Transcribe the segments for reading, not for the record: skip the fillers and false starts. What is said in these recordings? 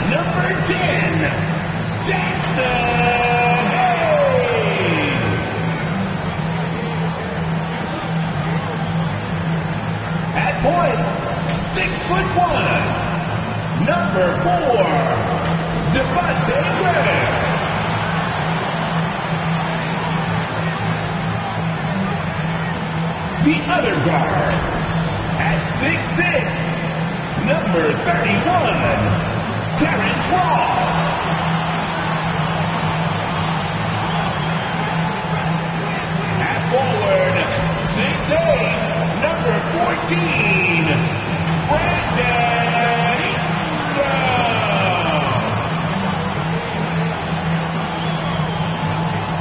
Number 10, Jackson Hayes. At point, 6'1", number 4, Ingram. The other guard, at 6'6", number 31, Terrence Ross. At forward, 6'8", number 14, Brandon Ingram.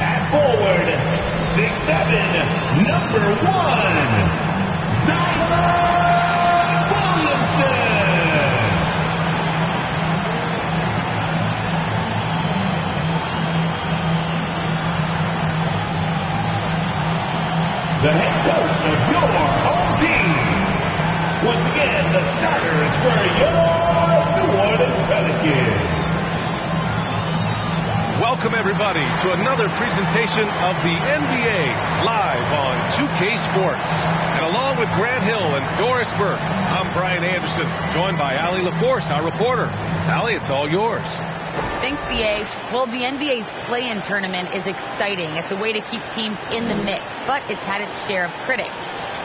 At forward, 6'7", number 1, Zion. The head coach of your home team. Once again, the starters for your New Orleans Pelicans. Welcome, everybody, to another presentation of the NBA live on 2K Sports. And along with Grant Hill and Doris Burke, I'm Brian Anderson, joined by Allie LaForce, our reporter. Allie, it's all yours. Thanks, BA. Well, the NBA's play-in tournament is exciting. It's a way to keep teams in the mix, but it's had its share of critics.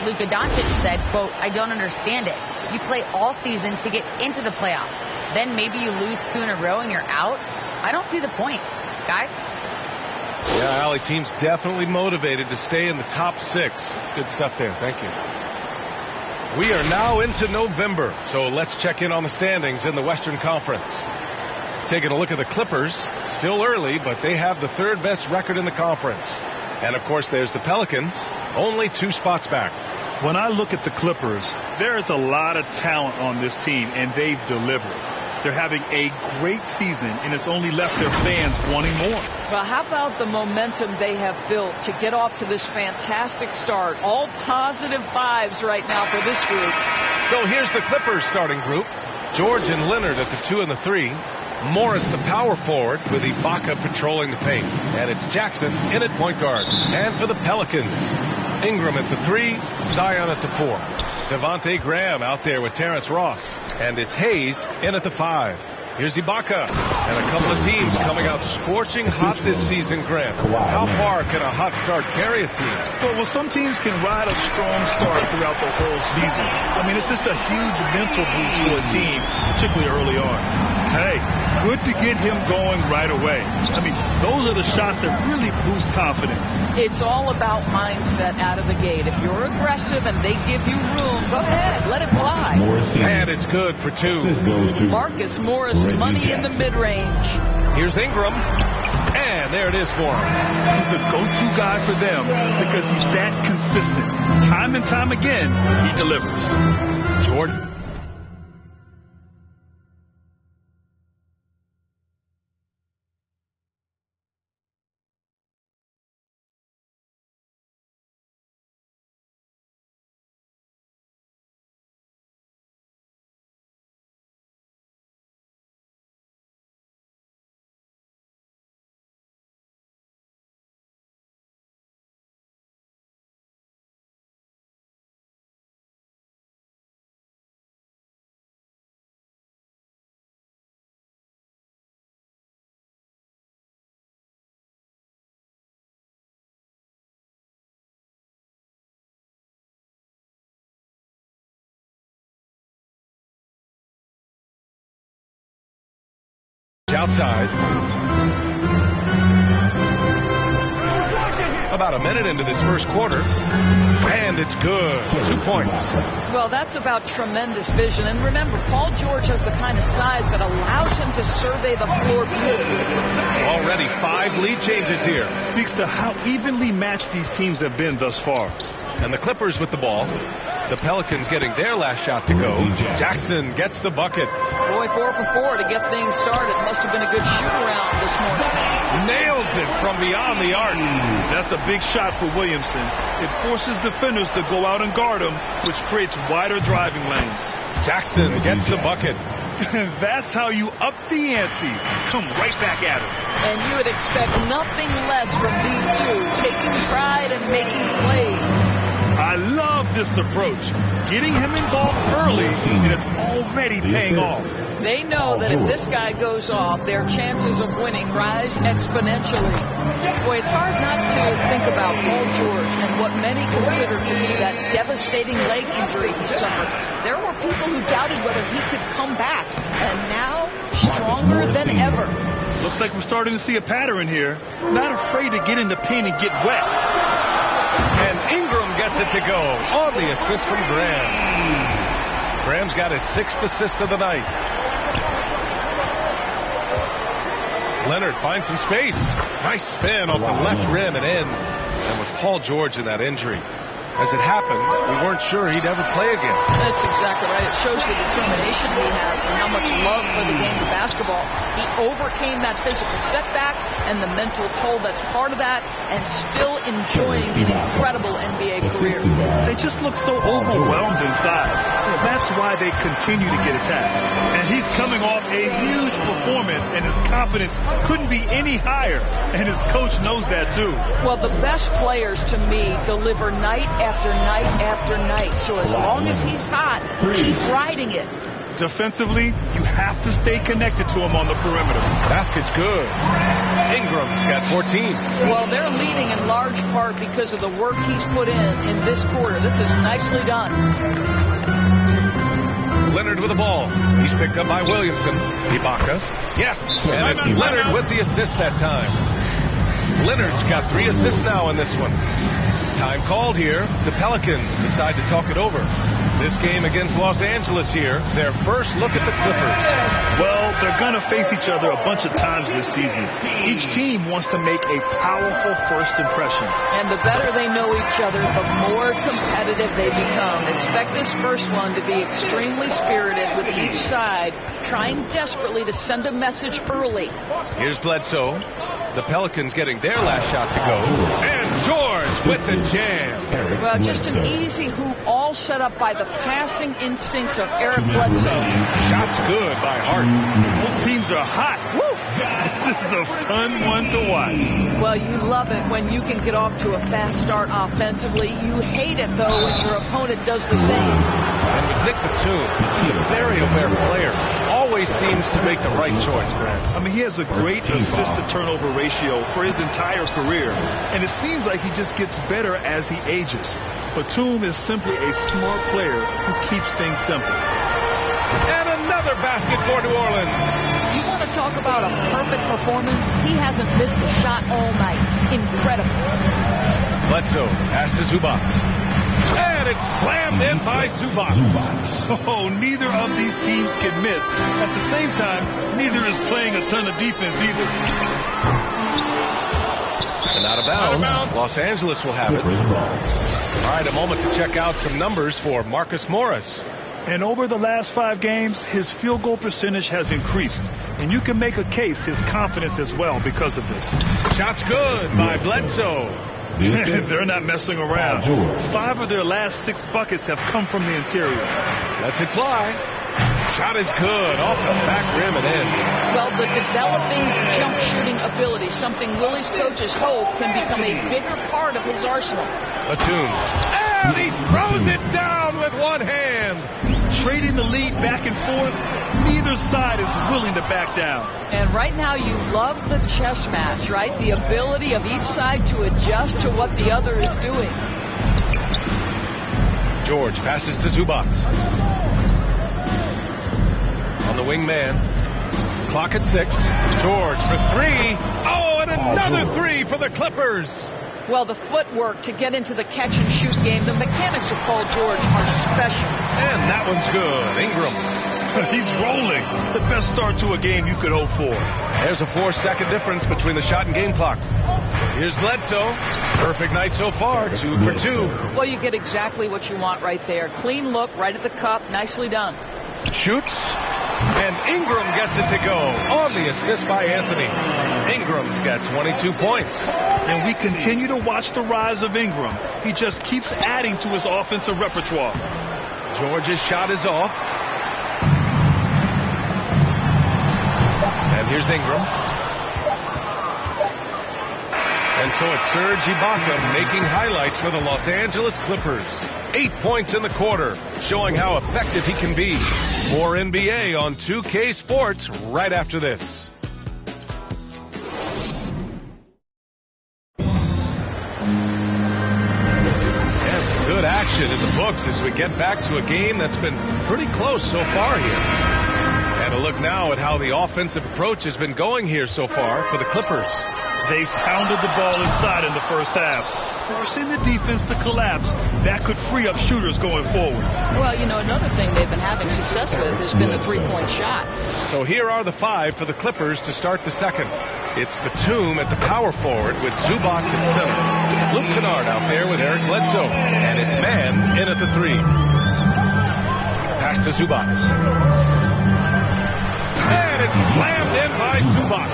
Luka Doncic said, quote, "I don't understand it. You play all season to get into the playoffs. Then maybe you lose 2 in a row and you're out? I don't see the point." Guys? Yeah, Allie, team's definitely motivated to stay in the top 6. Good stuff there. Thank you. We are now into November, so let's check in on the standings in the Western Conference. Taking a look at the Clippers, still early, but they have the 3rd best record in the conference. And, of course, there's the Pelicans, only 2 spots back. When I look at the Clippers, there is a lot of talent on this team, and they've delivered. They're having a great season, and it's only left their fans wanting more. Well, how about the momentum they have built to get off to this fantastic start? All positive vibes right now for this group. So here's the Clippers starting group. George and Leonard at the 2 and the 3. Morris, the power forward, with Ibaka patrolling the paint. And it's Jackson in at point guard. And for the Pelicans, Ingram at the 3, Zion at the 4. Devontae Graham out there with Terrence Ross. And it's Hayes in at the 5. Here's Ibaka. And a couple of teams coming out scorching hot this season, Grant. How far can a hot start carry a team? Well, some teams can ride a strong start throughout the whole season. I mean, it's just a huge mental boost for a team, particularly early on. Hey, good to get him going right away. I mean, those are the shots that really boost confidence. It's all about mindset out of the gate. If you're aggressive and they give you room, go ahead, let it fly. And it's good for 2. Marcus Morris, money in the mid-range. Here's Ingram. And there it is for him. He's a go-to guy for them because he's that consistent. Time and time again, he delivers. Jordan. outside. About a minute into this first quarter, and it's good. 2 points. Well, that's about tremendous vision. And remember, Paul George has the kind of size that allows him to survey the floor beautifully. Already 5 lead changes here. Speaks to how evenly matched these teams have been thus far. And the Clippers with the ball. The Pelicans getting their last shot to go. Jackson gets the bucket. Boy, 4 for 4 to get things started. Must have been a good shoot-around this morning. Nails it from beyond the arc. That's a big shot for Williamson. It forces defenders to go out and guard him, which creates wider driving lanes. Jackson gets the bucket. That's how you up the ante. Come right back at him. And you would expect nothing less from these two, taking pride and making plays. I love this approach. Getting him involved early, and it's already paying off. They know that if this guy goes off, their chances of winning rise exponentially. Boy, it's hard not to think about Paul George and what many consider to be that devastating leg injury he suffered. There were people who doubted whether he could come back, and now stronger than ever. Looks like we're starting to see a pattern here. Not afraid to get in the paint and get wet. And Ingram gets it to go on the assist from Graham. Graham's got his 6th assist of the night. Leonard finds some space. Nice spin off the left rim and in. And with Paul George in that injury, as it happened, we weren't sure he'd ever play again. That's exactly right. It shows the determination he has and how much love for the game of basketball. He overcame that physical setback and the mental toll that's part of that, and still enjoying an incredible NBA career. They just look so overwhelmed inside. That's why they continue to get attacked. And he's coming off a huge performance, and his confidence couldn't be any higher. And his coach knows that too. Well, the best players to me deliver night after night after night. So as long as he's hot, keep riding it. Defensively, you have to stay connected to him on the perimeter. Basket's good. Ingram's got 14. Well, they're leading in large part because of the work he's put in this quarter. This is nicely done. Leonard with the ball. He's picked up by Williamson. Ibaka. Yes. And it's Leonard with the assist that time. Leonard's got 3 assists now in this one. Time called here. The Pelicans decide to talk it over. This game against Los Angeles here, their first look at the Clippers. Well, they're going to face each other a bunch of times this season. Each team wants to make a powerful first impression. And the better they know each other, the more competitive they become. Expect this first one to be extremely spirited, with each side trying desperately to send a message early. Here's Bledsoe. The Pelicans getting their last shot to go. And George with the jam. Well, just an easy hoop, all set up by the passing instincts of Eric Bledsoe. Shot's good by Hart. Both teams are hot. Woo! This is a fun one to watch. Well, you love it when you can get off to a fast start offensively. You hate it, though, when your opponent does the same. And with Nick Batum, he's a very aware player. Always seems to make the right choice, Brad. I mean, he has a great assist-to-turnover ratio for his entire career. And it seems like he just gets better as he ages. Batum is simply a smart player who keeps things simple. And another basket for New Orleans. You want to talk about a perfect performance? He hasn't missed a shot all night. Incredible. Bledsoe pass to Zubac. And it's slammed in by Zubac. Oh, neither of these teams can miss. At the same time, neither is playing a ton of defense either. And out of bounds. Los Angeles will have it. All right, a moment to check out some numbers for Marcus Morris. And over the last 5 games, his field goal percentage has increased. And you can make a case his confidence as well because of this. Shot's good by Bledsoe. They're not messing around. 5 of their last 6 buckets have come from the interior. Lets it fly. Shot is good off the back rim and in. Well, the developing jump shooting ability, something Willie's coaches hope can become a bigger part of his arsenal. Batum. And he throws it down with one hand. Trading the lead back and forth, neither side is willing to back down. And right now you love the chess match, right? The ability of each side to adjust to what the other is doing. George passes to Zubac. On the wing man. Clock at 6. George for 3. Oh, and another 3 for the Clippers. Well, the footwork to get into the catch-and-shoot game, the mechanics of Paul George are special. And that one's good. Ingram. He's rolling. The best start to a game you could hope for. There's a 4-second difference between the shot and game clock. Here's Bledsoe. Perfect night so far. 2 for 2. Well, you get exactly what you want right there. Clean look, right at the cup. Nicely done. Shoots. And Ingram gets it to go on the assist by Anthony. Ingram's got 22 points. And we continue to watch the rise of Ingram. He just keeps adding to his offensive repertoire. George's shot is off. And here's Ingram. And so it's Serge Ibaka making highlights for the Los Angeles Clippers. 8 points in the quarter, showing how effective he can be. More NBA on 2K Sports right after this. And some good action in the books as we get back to a game that's been pretty close so far here. And a look now at how the offensive approach has been going here so far for the Clippers. They've pounded the ball inside in the first half, forcing the defense to collapse. That could free up shooters going forward. Well, you know, another thing they've been having success with has been the three-point shot. So here are the 5 for the Clippers to start the second. It's Batum at the power forward with Zubac at center. Luke Kennard out there with Eric Bledsoe. And it's Man in at the 3. Pass to Zubac. And it's slammed in by Zubac.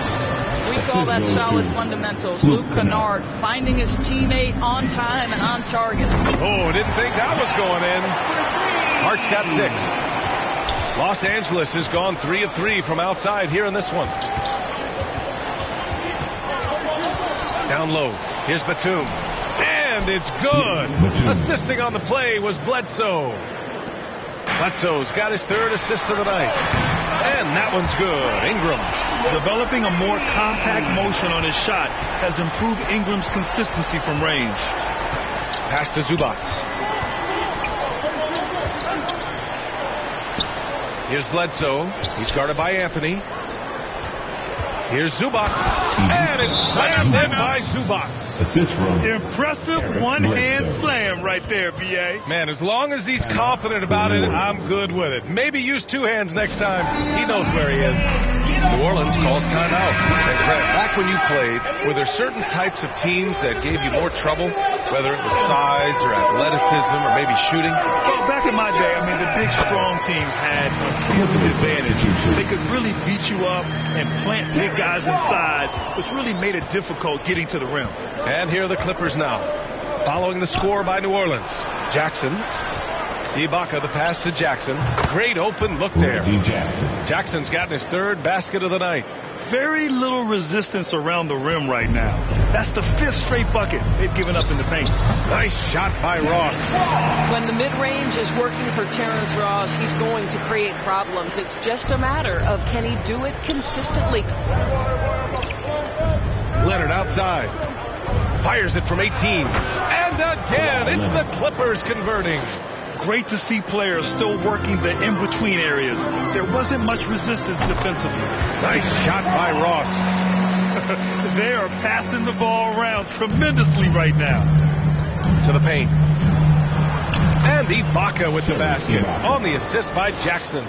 We call that solid fundamentals. Luke Kennard finding his teammate on time and on target. Oh, didn't think that was going in. Hart's got 6. Los Angeles has gone 3 of 3 from outside here in this one. Down low. Here's Batum. And it's good. Assisting on the play was Bledsoe. Bledsoe's got his 3rd assist of the night. And that one's good. Ingram. Developing a more compact motion on his shot has improved Ingram's consistency from range. Pass to Zubac. Here's Bledsoe. He's guarded by Anthony. Here's Zubac. And it's slammed in by Zubac. Impressive one-hand slam right there, B.A. Man, as long as he's confident about it, I'm good with it. Maybe use 2 hands next time. He knows where he is. New Orleans calls timeout. And Grant, back when you played, were there certain types of teams that gave you more trouble, whether it was size or athleticism or maybe shooting? Well, back in my day, I mean, the big, strong teams had the advantage. They could really beat you up and plant big guys inside, which really made it difficult getting to the rim. And here are the Clippers now, following the score by New Orleans. Jackson. Ibaka, the pass to Jackson. Great open look there. Jackson's gotten his 3rd basket of the night. Very little resistance around the rim right now. That's the 5th straight bucket they've given up in the paint. Nice shot by Ross. When the mid-range is working for Terrence Ross, he's going to create problems. It's just a matter of can he do it consistently. Leonard outside. Fires it from 18. And again, it's the Clippers converting. Great to see players still working the in-between areas. There wasn't much resistance defensively. Nice shot by Ross. They are passing the ball around tremendously right now. To the paint. And Ibaka with the basket on the assist by Jackson.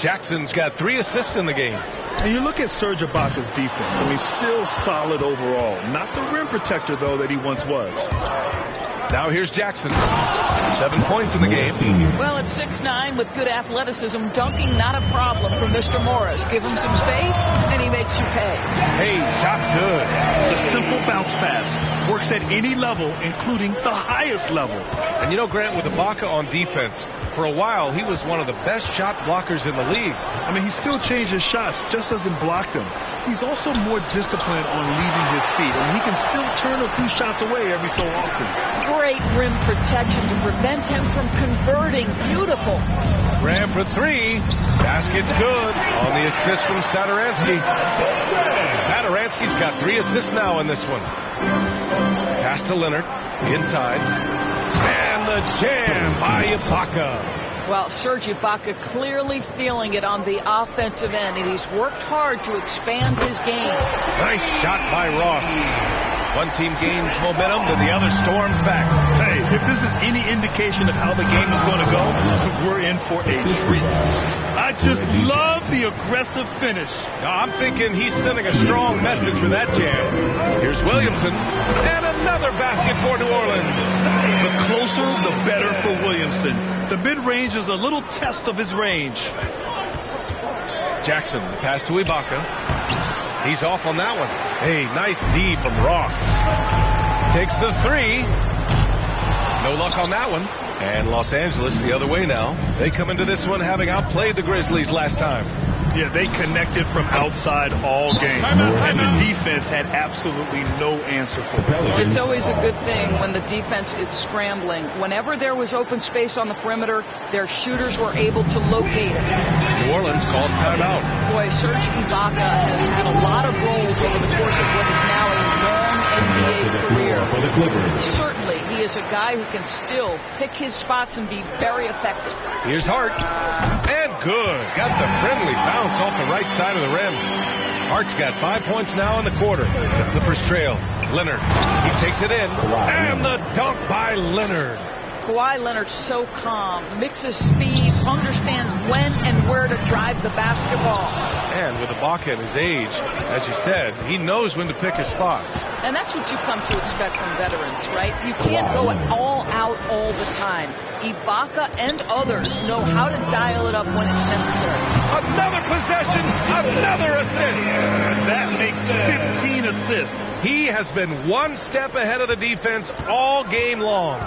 Jackson's got 3 assists in the game. And you look at Serge Ibaka's defense. I mean, still solid overall. Not the rim protector, though, that he once was. Now here's Jackson. 7 points in the game. Well, at 6'9", with good athleticism, dunking not a problem for Mr. Morris. Give him some space, and he makes you pay. Hey, shot's good. The simple bounce pass works at any level, including the highest level. And you know, Grant, with Ibaka on defense, for a while, he was one of the best shot blockers in the league. I mean, he still changes shots, just doesn't block them. He's also more disciplined on leaving his feet, and he can still turn a few shots away every so often. Great rim protection to prevent him from converting. Beautiful. Graham for 3. Basket's good on the assist from Satoransky. Satoransky's got 3 assists now in this one. Pass to Leonard. Inside. And the jam by Ibaka. Well, Serge Ibaka clearly feeling it on the offensive end, and he's worked hard to expand his game. Nice shot by Ross. One team gains momentum, and the other storms back. Hey, if this is any indication of how the game is going to go, we're in for a treat. I just love the aggressive finish. Now, I'm thinking he's sending a strong message with that jam. Here's Williamson, and another basket for New Orleans. The closer, the better for Williamson. The mid-range is a little test of his range. Jackson, the pass to Ibaka. He's off on that one. Hey, nice D from Ross. Takes the three. No luck on that one. And Los Angeles the other way now. They come into this one having outplayed the Grizzlies last time. Yeah, they connected from outside all game. And the defense had absolutely no answer for it. It's always a good thing when the defense is scrambling. Whenever there was open space on the perimeter, their shooters were able to locate it. New Orleans calls timeout. Boy, Serge Ibaka has had a lot of roles over the course of what is now a long NBA career. For the Clippers. Certainly, he is a guy who can still pick his spots and be very effective. Here's Hart. And good. Got the friendly bounce off the right side of the rim. Hart's got 5 points now in the quarter. The Clippers trail. Leonard. He takes it in. And the dunk by Leonard. Kawhi Leonard so calm, mixes speeds, understands when and where to drive the basketball. And with Ibaka and his age, as you said, he knows when to pick his spots. And that's what you come to expect from veterans, right? You can't go all out all the time. Ibaka and others know how to dial it up when it's necessary. Another possession, another assist. That makes 15 assists. He has been one step ahead of the defense all game long.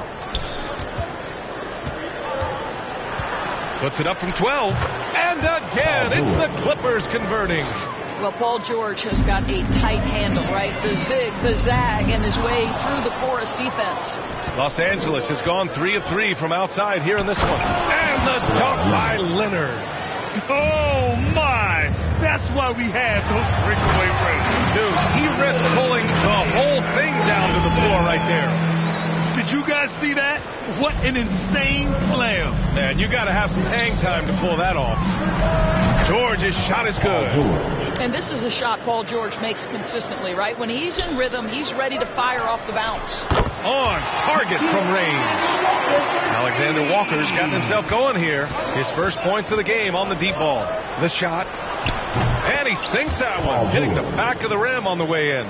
Puts it up from 12. And again, it's the Clippers converting. Well, Paul George has got a tight handle, right? The zig, the zag, and his way through the porous defense. Los Angeles has gone 3 of 3 from outside here in this one. And the dunk by Leonard. Oh, my. That's why we have those breakaway rates. Dude, he risked pulling the whole thing down to the floor right there. Did you guys see that? What an insane slam. Man, you got to have some hang time to pull that off. George's shot is good. And this is a shot Paul George makes consistently, right? When he's in rhythm, he's ready to fire off the bounce. On target from range. Alexander Walker's gotten himself going here. His first points of the game on the deep ball. The shot. And he sinks that one, hitting the back of the rim on the way in.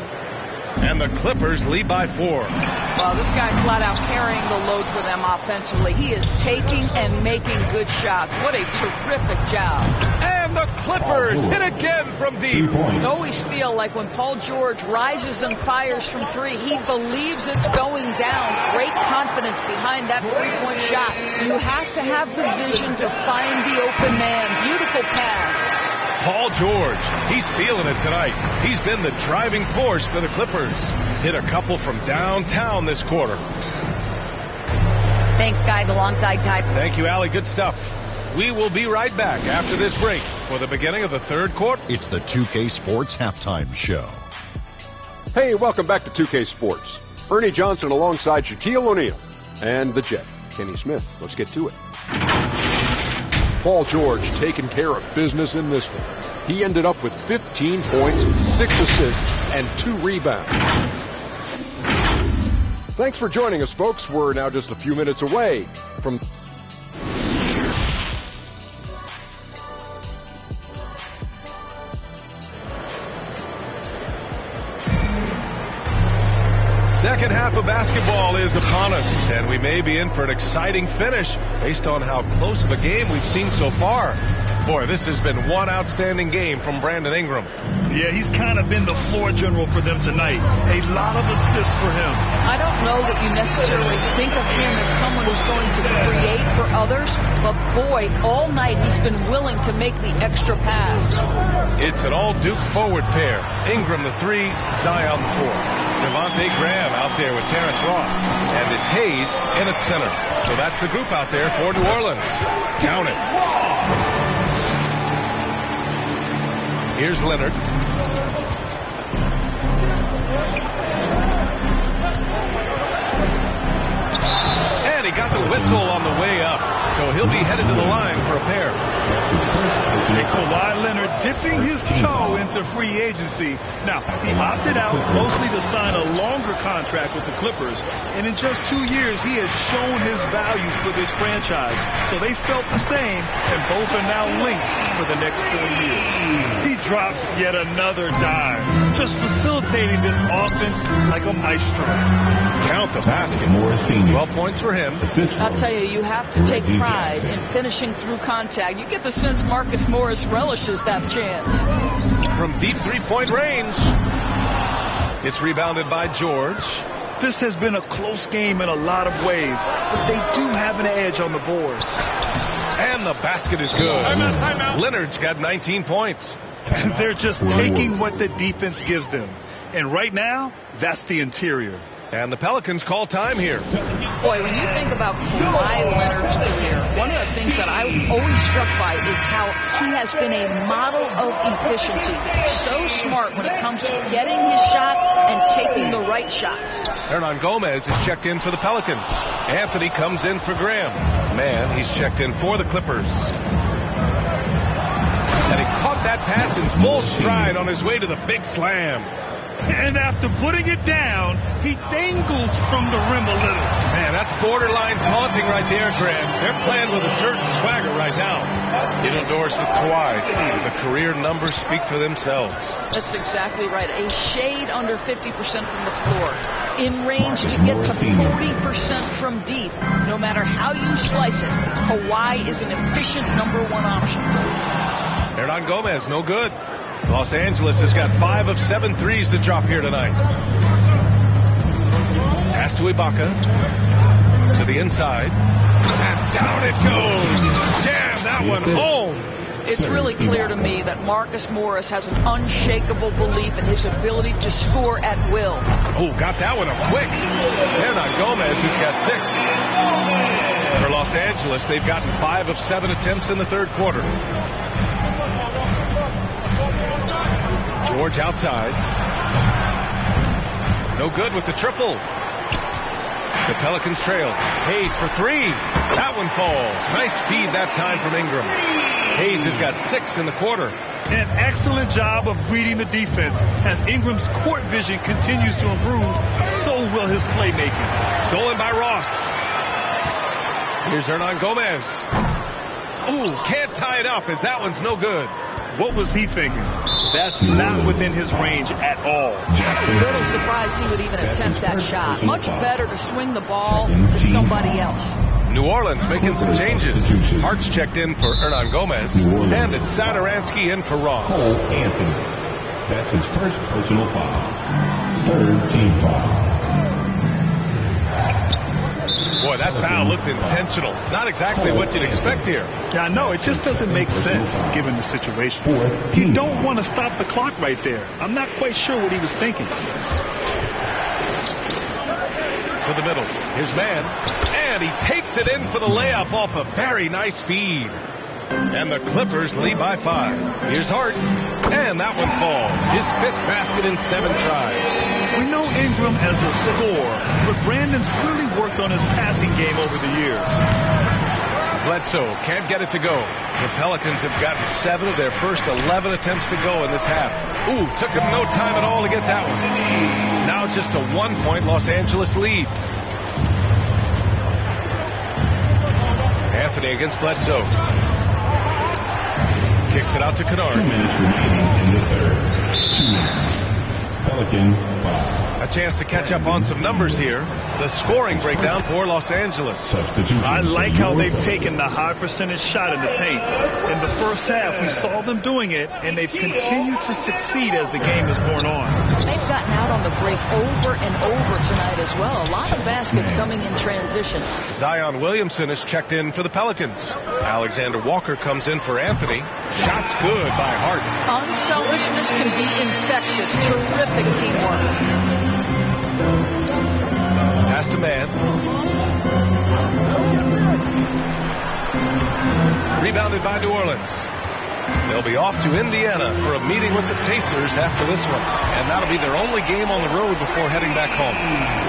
And the Clippers lead by 4. Well, this guy flat out carrying the load for them offensively. He is taking and making good shots. What a terrific job. And the Clippers hit again from deep. I always feel like when Paul George rises and fires from 3, he believes it's going down. Great confidence behind that three-point shot. You have to have the vision to find the open man. Beautiful pass. Paul George, he's feeling it tonight. He's been the driving force for the Clippers. Hit a couple from downtown this quarter. Thanks, guys, alongside Ty. Thank you, Allie. Good stuff. We will be right back after this break for the beginning of the third quarter. It's the 2K Sports Halftime Show. Hey, welcome back to 2K Sports. Ernie Johnson alongside Shaquille O'Neal and the Jet, Kenny Smith. Let's get to it. Paul George taking care of business in this one. He ended up with 15 points, 6 assists, and 2 rebounds. Thanks for joining us, folks. We're now just a few minutes away from... Second half of basketball is upon us, and we may be in for an exciting finish based on how close of a game we've seen so far. Boy, this has been one outstanding game from Brandon Ingram. Yeah, he's kind of been the floor general for them tonight. A lot of assists for him. I don't know that you necessarily think of him as someone who's going to create for others, but boy, all night he's been willing to make the extra pass. It's an all-Duke forward pair. Ingram the 3, Zion the 4. Devontae Graham out there with Terrence Ross. And it's Hayes in at center. So that's the group out there for New Orleans. Count it. Here's Leonard. And he got the whistle on the way up. So he'll be headed to the line for a pair. And Kawhi Leonard dipping his toe into free agency. Now, he opted out mostly to sign a longer contract with the Clippers, and in just 2 years, he has shown his value for this franchise. So they felt the same, and both are now linked for the next 4 years. He drops yet another dime, just facilitating this offense like a maestro. Count the basket. 12 points for him. I'll tell you, you have to take pride in finishing through contact. You get the sense Marcus Morris relishes that chance. From deep three-point range. It's rebounded by George. This has been a close game in a lot of ways, but they do have an edge on the boards. And the basket is good. Timeout. Leonard's got 19 points. And they're just taking what the defense gives them. And right now, that's the interior. And the Pelicans call time here. Boy, when you think about Kawhi Leonard's career, one of the things that I'm always struck by is how he has been a model of efficiency. So smart when it comes to getting his shot and taking the right shots. Hernan Gomez is checked in for the Pelicans. Anthony comes in for Graham. Man, he's checked in for the Clippers. And he caught that pass in full stride on his way to the big slam. And after putting it down, he dangles from the rim a little. Man, that's borderline taunting right there, Graham. They're playing with a certain swagger right now. Indoors with Kawhi. The career numbers speak for themselves. That's exactly right. A shade under 50% from the floor. In range to get to 40% from deep. No matter how you slice it, Kawhi is an efficient #1 option. Hernan Gomez, no good. Los Angeles has got 5 of 7 threes to drop here tonight. Pass to Ibaka. To the inside. And down it goes. Jam that one home. It's really clear to me that Marcus Morris has an unshakable belief in his ability to score at will. Oh, got that one up quick. Hernan Gomez has got 6. For Los Angeles, they've gotten 5 of 7 attempts in the third quarter. George outside. No good with the triple. The Pelicans trail. Hayes for 3. That one falls. Nice feed that time from Ingram. Hayes has got 6 in the quarter. An excellent job of reading the defense. As Ingram's court vision continues to improve, so will his playmaking. Stolen by Ross. Here's Hernan Gomez. Ooh, can't tie it up as that one's no good. What was he thinking? That's not within his range at all. I'm a little surprised he would even attempt that shot. Much better to swing the ball to somebody else. New Orleans making some changes. Hart's checked in for Hernan Gomez. And it's Satoransky in for Ross. Anthony. That's his first personal foul. Third team foul. Boy, that foul looked intentional. Not exactly what you'd expect here. Yeah, I know. It just doesn't make sense given the situation. You don't want to stop the clock right there. I'm not quite sure what he was thinking. To the middle. Here's Mann. And he takes it in for the layup off a very nice feed. And the Clippers lead by 5. Here's Hart. And that one falls. His 5th basket in 7 tries. We know Ingram as a scorer, but Brandon's really worked on his passing game over the years. Bledsoe can't get it to go. The Pelicans have gotten 7 of their first 11 attempts to go in this half. Ooh, took them no time at all to get that one. Now just a 1-point Los Angeles lead. Anthony against Bledsoe. Kicks it out to Kennard. 2 minutes remaining in the third. 2 minutes. Pelicans 5. A chance to catch up on some numbers here. The scoring breakdown for Los Angeles. I like how they've taken the high percentage shot in the paint. In the first half, we saw them doing it, and they've continued to succeed as the game has gone on. They've gotten out on the break over and over tonight as well. A lot of baskets coming in transition. Zion Williamson is checked in for the Pelicans. Alexander Walker comes in for Anthony. Shots good by Hart. Unselfishness can be infectious. Terrific teamwork. Pass to Mann. Rebounded by New Orleans. They'll be off to Indiana for a meeting with the Pacers after this one. And that'll be their only game on the road before heading back home.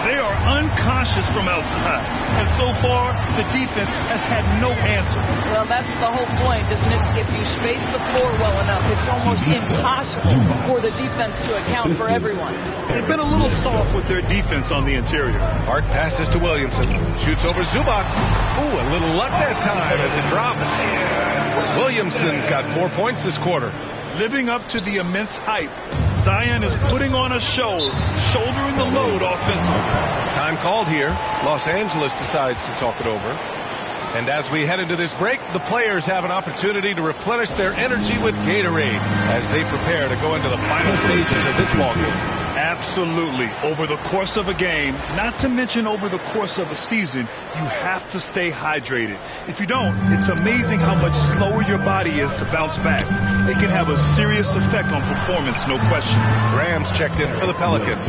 They are unconscious from outside. And so far, the defense has had no answer. Well, that's the whole point, isn't it? If you space the floor well enough, it's almost impossible for the defense to account for everyone. They've been a little soft with their defense on the interior. Hart passes to Williamson. Shoots over Zubac. Ooh, a little luck that time as it drops. Williamson's got 4 points this quarter. Living up to the immense hype, Zion is putting on a show, shouldering the load offensively. Time called here. Los Angeles decides to talk it over. And as we head into this break, the players have an opportunity to replenish their energy with Gatorade as they prepare to go into the final stages of this ballgame. Absolutely. Over the course of a game, not to mention over the course of a season, you have to stay hydrated. If you don't, it's amazing how much slower your body is to bounce back. It can have a serious effect on performance, no question. Graham's checked in for the Pelicans.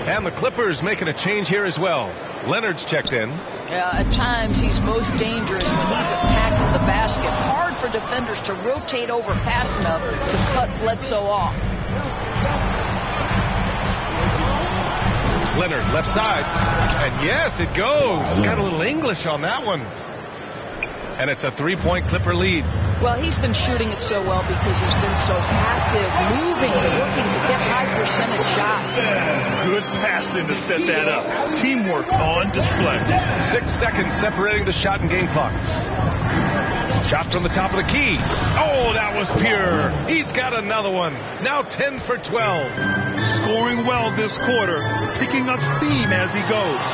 And the Clippers making a change here as well. Leonard's checked in. At times, he's most dangerous when he's attacking the basket. Hard for defenders to rotate over fast enough to cut Bledsoe off. Leonard, left side. And yes, it goes. Got a little English on that one. And it's a 3-point Clipper lead. Well, he's been shooting it so well because he's been so active, moving, working to get high percentage shots. Good passing to set that up. Teamwork on display. 6 seconds separating the shot and game clocks. Shot from the top of the key. Oh, that was pure. He's got another one. Now 10 for 12. Scoring well this quarter, picking up steam as he goes.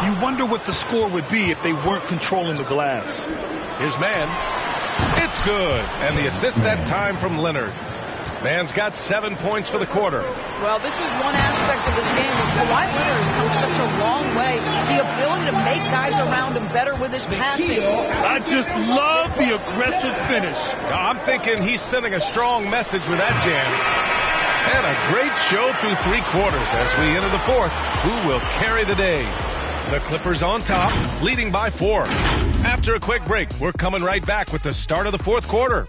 You wonder what the score would be if they weren't controlling the glass. His man. It's good. And the assist that time from Leonard. Man's got 7 points for the quarter. Well, this is one aspect of this game. Kawhi Leonard has come such a long way. The ability to make guys around him better with his passing. I just love the aggressive finish. I'm thinking he's sending a strong message with that jam. And a great show through 3 quarters as we enter the fourth. Who will carry the day? The Clippers on top, leading by 4. After a quick break, we're coming right back with the start of the fourth quarter.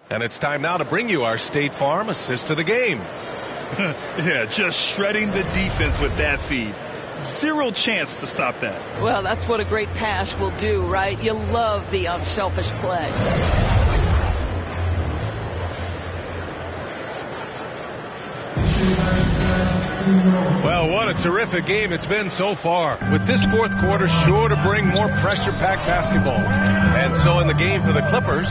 And it's time now to bring you our State Farm assist to the game. Yeah, just shredding the defense with that feed. Zero chance to stop that. Well, that's what a great pass will do, right? You love the unselfish play. Well, what a terrific game it's been so far. With this fourth quarter sure to bring more pressure-packed basketball. And so in the game for the Clippers,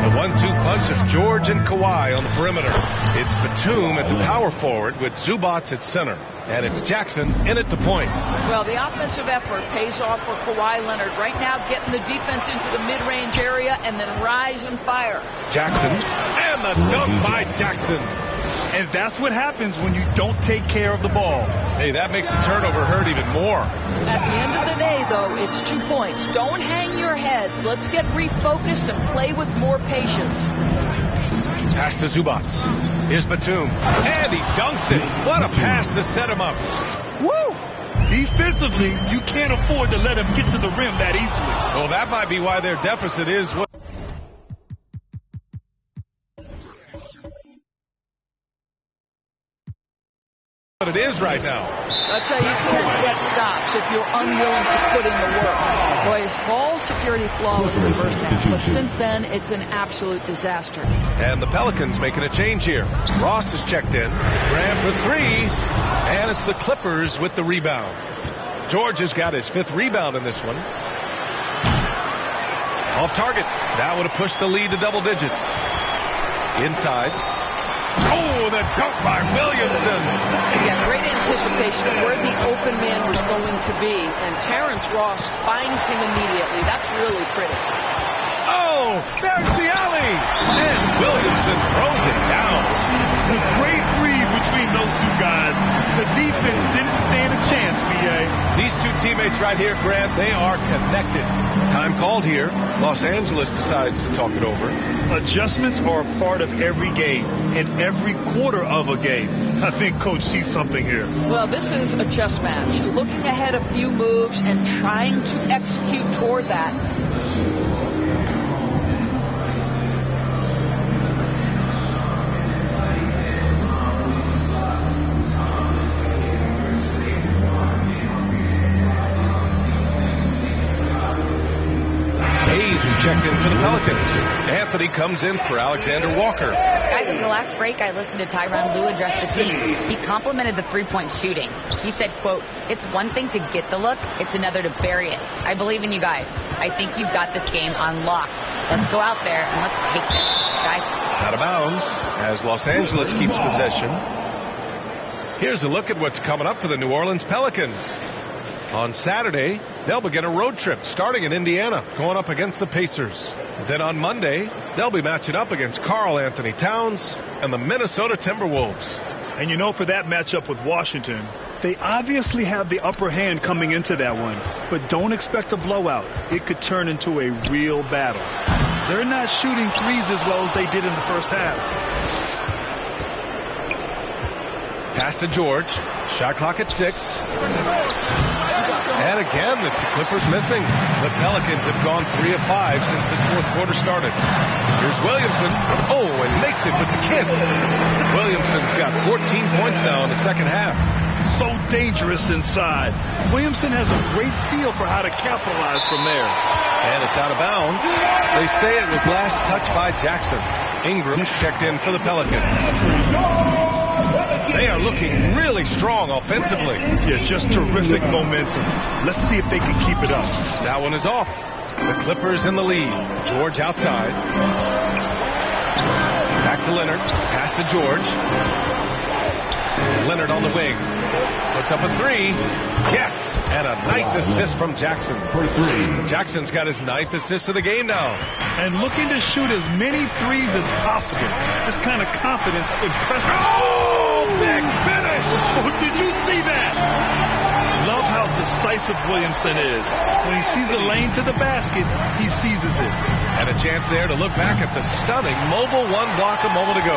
the 1-2 punch of George and Kawhi on the perimeter. It's Batum at the power forward with Zubac at center. And it's Jackson in at the point. Well, the offensive effort pays off for Kawhi Leonard. Right now, getting the defense into the mid-range area and then rise and fire. Jackson, and the dunk by Jackson. And that's what happens when you don't take care of the ball. Hey, that makes the turnover hurt even more. At the end of the day, though, it's 2 points. Don't hang your heads. Let's get refocused and play with more patience. Pass to Zubac. Here's Batum. And he dunks it. What a pass to set him up. Woo! Defensively, you can't afford to let him get to the rim that easily. Well, that might be why their deficit is what it is right now. I'll tell you, you can't get stops if you're unwilling to put in the work. Boy, his ball security flawless in the first half, but since then, it's an absolute disaster. And the Pelicans making a change here. Ross is checked in. Graham for 3, and it's the Clippers with the rebound. George has got his 5th rebound in this one. Off target. That would have pushed the lead to double digits. Inside. Oh, the dunk by Williamson. Again, great anticipation of where the open man was going to be, and Terrence Ross finds him immediately. That's really pretty. Oh, there's the alley. And Williamson throws it down. The great read between those two guys. The defense didn't stand a chance, B.A. These two right here, Grant. They are connected. Time called here. Los Angeles decides to talk it over. Adjustments are a part of every game and every quarter of a game. I think Coach sees something here. Well, this is a chess match. Looking ahead a few moves and trying to execute toward that. Checked in for the Pelicans. Anthony comes in for Alexander Walker. Guys, in the last break, I listened to Tyronn Lue address the team. He complimented the three-point shooting. He said, quote, "It's one thing to get the look, it's another to bury it. I believe in you guys. I think you've got this game on lock. Let's go out there and let's take this, guys." Out of bounds as Los Angeles keeps possession. Here's a look at what's coming up for the New Orleans Pelicans. On Saturday, they'll begin a road trip starting in Indiana, going up against the Pacers. Then on Monday, they'll be matching up against Karl Anthony Towns and the Minnesota Timberwolves. And you know, for that matchup with Washington, they obviously have the upper hand coming into that one. But don't expect a blowout. It could turn into a real battle. They're not shooting threes as well as they did in the first half. Pass to George. Shot clock at 6. And again, it's the Clippers missing. The Pelicans have gone 3 of 5 since this fourth quarter started. Here's Williamson. Oh, and makes it with the kiss. Williamson's got 14 points now in the second half. So dangerous inside. Williamson has a great feel for how to capitalize from there. And it's out of bounds. They say it was last touched by Jackson. Ingram's checked in for the Pelicans. They are looking really strong offensively. Yeah, just terrific momentum. Let's see if they can keep it up. That one is off. The Clippers in the lead. George outside. Back to Leonard. Pass to George. Leonard on the wing. Puts up a 3. Yes! And a nice assist from Jackson. For 3. Jackson's got his 9th assist of the game now. And looking to shoot as many threes as possible. This kind of confidence impresses. Oh! Big finish! Oh, did you see that? Love how decisive Williamson is. When he sees a lane to the basket, he seizes it. And a chance there to look back at the stunning mobile one block a moment ago.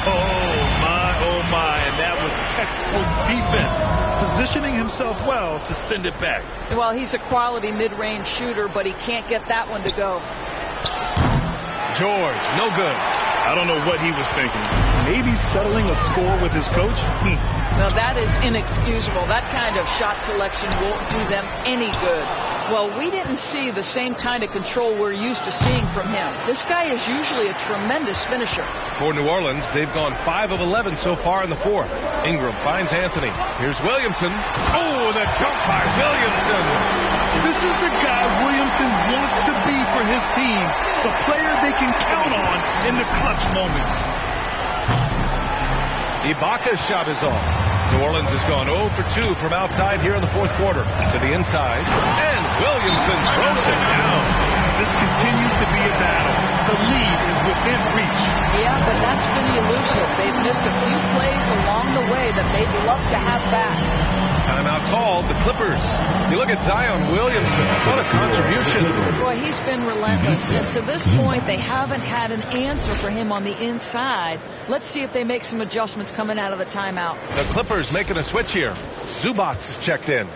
Oh my, and that was textbook defense. Positioning himself well to send it back. Well, he's a quality mid-range shooter, but he can't get that one to go. George, no good. I don't know what he was thinking. Maybe settling a score with his coach? Well, that is inexcusable. That kind of shot selection won't do them any good. Well, we didn't see the same kind of control we're used to seeing from him. This guy is usually a tremendous finisher. For New Orleans, they've gone 5 of 11 so far in the fourth. Ingram finds Anthony. Here's Williamson. Oh, the dunk by Williamson. This is the guy Williamson wants to be for his team. The player they can count on in the clutch moments. Ibaka's shot is off. New Orleans has gone 0 for 2 from outside here in the fourth quarter. To the inside. And Williamson throws it down. This continues to be a battle. The lead is within reach. Yeah, but that's been elusive. They've missed a few plays along the way that they'd love to have back. Timeout called. The Clippers. You look at Zion Williamson. What a contribution. Boy, he's been relentless. And to this point, they haven't had an answer for him on the inside. Let's see if they make some adjustments coming out of the timeout. The Clippers making a switch here. Zubac is checked in.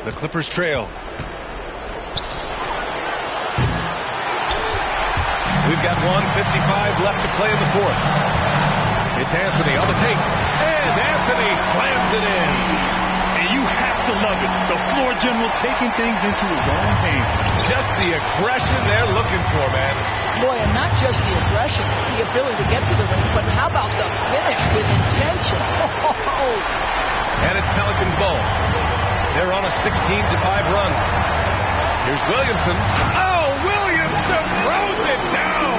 The Clippers trail. We've got 1:55 left to play in the fourth. It's Anthony on the take. And Anthony slams it in. And you have to love it. The floor general taking things into his own hands. Just the aggression they're looking for, man. Boy, and not just the aggression, the ability to get to the ring, but how about the finish with intention? And it's Pelicans ball. They're on a 16-5 run. Here's Williamson. Oh, Williamson throws it down.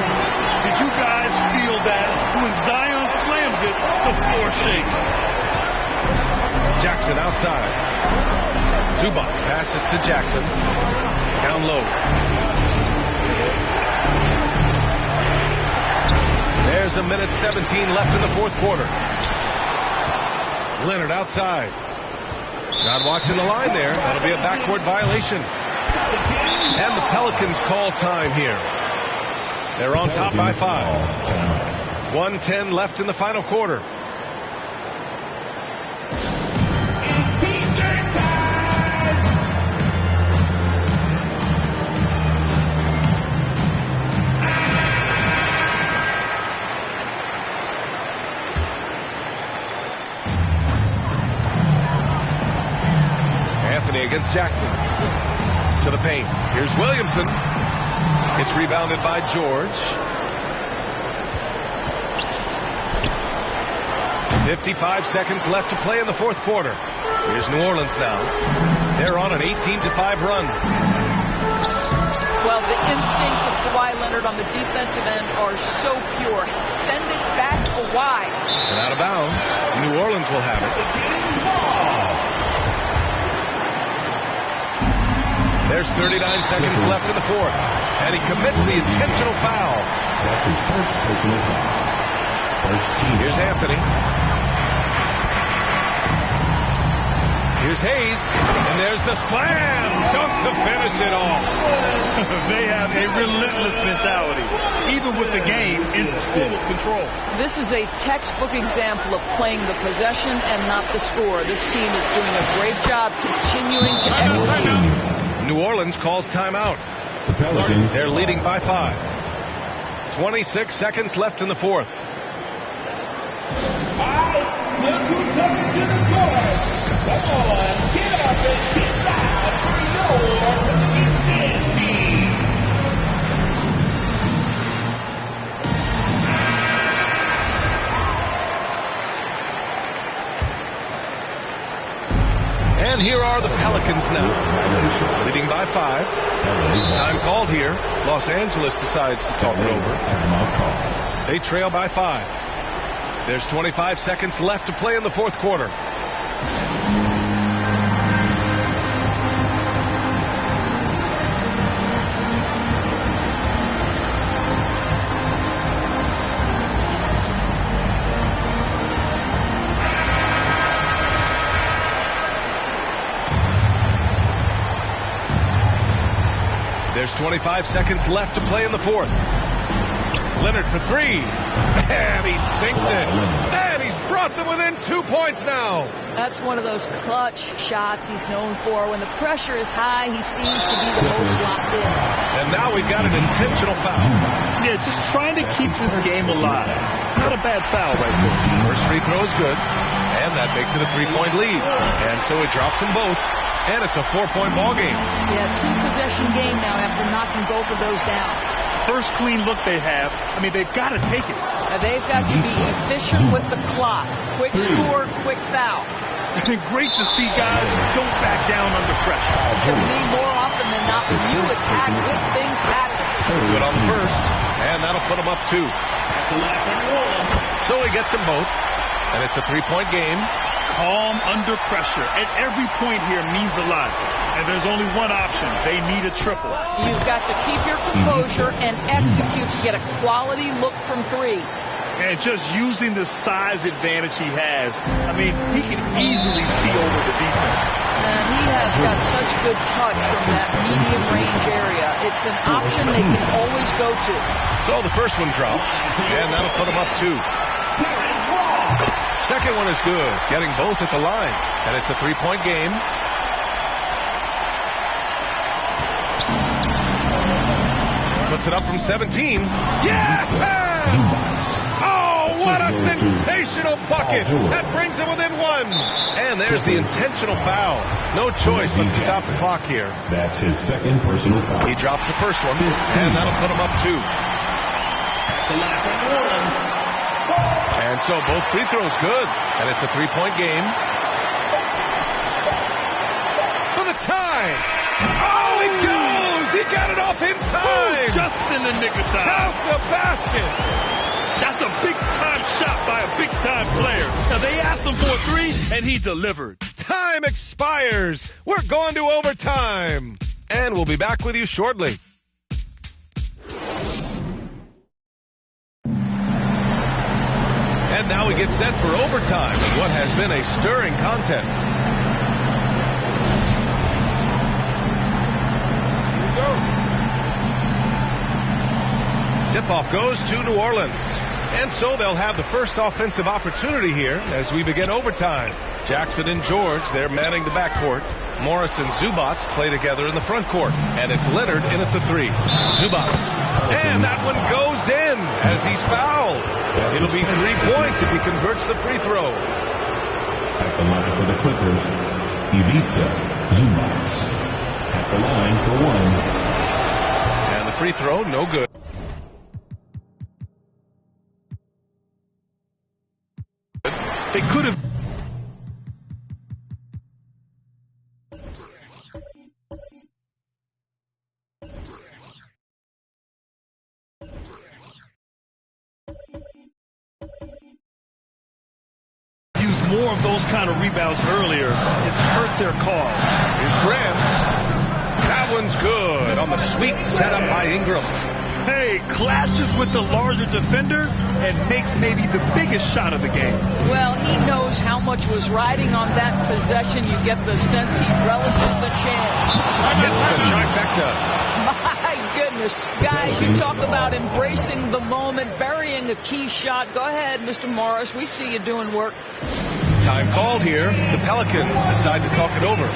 Did you guys feel that? When Zion slams it, the floor shakes. Jackson outside. Zubac passes to Jackson. Down low. There's a minute 17 left in the fourth quarter. Leonard outside. Not watching the line there. That'll be a backcourt violation. And the Pelicans call time here. They're on top by 5. 1:10 left in the final quarter. Against Jackson. To the paint. Here's Williamson. It's rebounded by George. 55 seconds left to play in the fourth quarter. Here's New Orleans now. They're on an 18-5 run. Well, the instincts of Kawhi Leonard on the defensive end are so pure. Send it back Kawhi. And out of bounds. New Orleans will have it. There's 39 seconds left in the fourth. And he commits the intentional foul. That's his first personal foul. First team. Here's Anthony. Here's Hayes. And there's the slam dunk to finish it off. They have a relentless mentality, even with the game in total control. This is a textbook example of playing the possession and not the score. This team is doing a great job continuing to execute. New Orleans calls timeout. They're leading by 5. 26 seconds left in the fourth. And here are the Pelicans now, leading by 5. Time called here. Los Angeles decides to talk it over. They trail by 5. There's 25 seconds left to play in the fourth quarter. There's 25 seconds left to play in the fourth. Leonard for 3. And he sinks it. And he's brought them within 2 points now. That's one of those clutch shots he's known for. When the pressure is high, he seems to be the most locked in. And now we've got an intentional foul. Yeah, just trying to keep this game alive. Not a bad foul right there. First free throw is good. And that makes it a 3-point lead. And so he drops them both. And it's a 4-point ball game. Yeah, 2-possession game now after knocking both of those down. First clean look they have. I mean, they've got to take it. They've got to be efficient with the clock. Quick score, quick foul. Great to see guys who don't back down under pressure. To me, more often than not, when you attack with things happening. Good on the first. And that'll put him up 2. So he gets them both. And it's a 3-point game. Calm under pressure. And every point here means a lot. And there's only one option. They need a triple. You've got to keep your composure and execute to get a quality look from 3. And just using the size advantage he has, I mean, he can easily see over the defense. And he has got such good touch from that medium range area. It's an option they can always go to. So the first one drops, and that'll put him up 2. Second one is good, getting both at the line. And it's a 3-point game. Puts it up from 17. Yes! Oh, what a sensational bucket! That brings him within 1. And there's the intentional foul. No choice but to stop the clock here. That's his second personal foul. He drops the first one, and that'll put him up 2. And so both free throws good. And it's a 3-point game. For the tie. Oh, he goes! He got it off in time! Just in the nick of time. Out the basket! That's a big-time shot by a big-time player. Now, they asked him for a 3, and he delivered. Time expires. We're going to overtime. And we'll be back with you shortly. And now we get set for overtime in what has been a stirring contest. tip-off goes to New Orleans. And so they'll have the first offensive opportunity here as we begin overtime. Jackson and George, they're manning the backcourt. Morris and Zubats play together in the front court. And it's Leonard in at the 3. Zubats. And that one goes in as he's fouled. It'll be 3 points if he converts the free throw. At the line for the Clippers, Ivica Zubats. At the line for 1. And the free throw, no good. They could have. Used more of those kind of rebounds earlier. It's hurt their cause. Here's Graham. That one's good on the sweet setup by Ingram. Hey, clashes with the larger defender and makes maybe the biggest shot of the game. Well, he knows how much was riding on that possession. You get the sense he relishes the chance. Gets the trifecta. My goodness. Guys, you talk about embracing the moment, burying a key shot. Go ahead, Mr. Morris. We see you doing work. Time called here. The Pelicans decide to talk it over.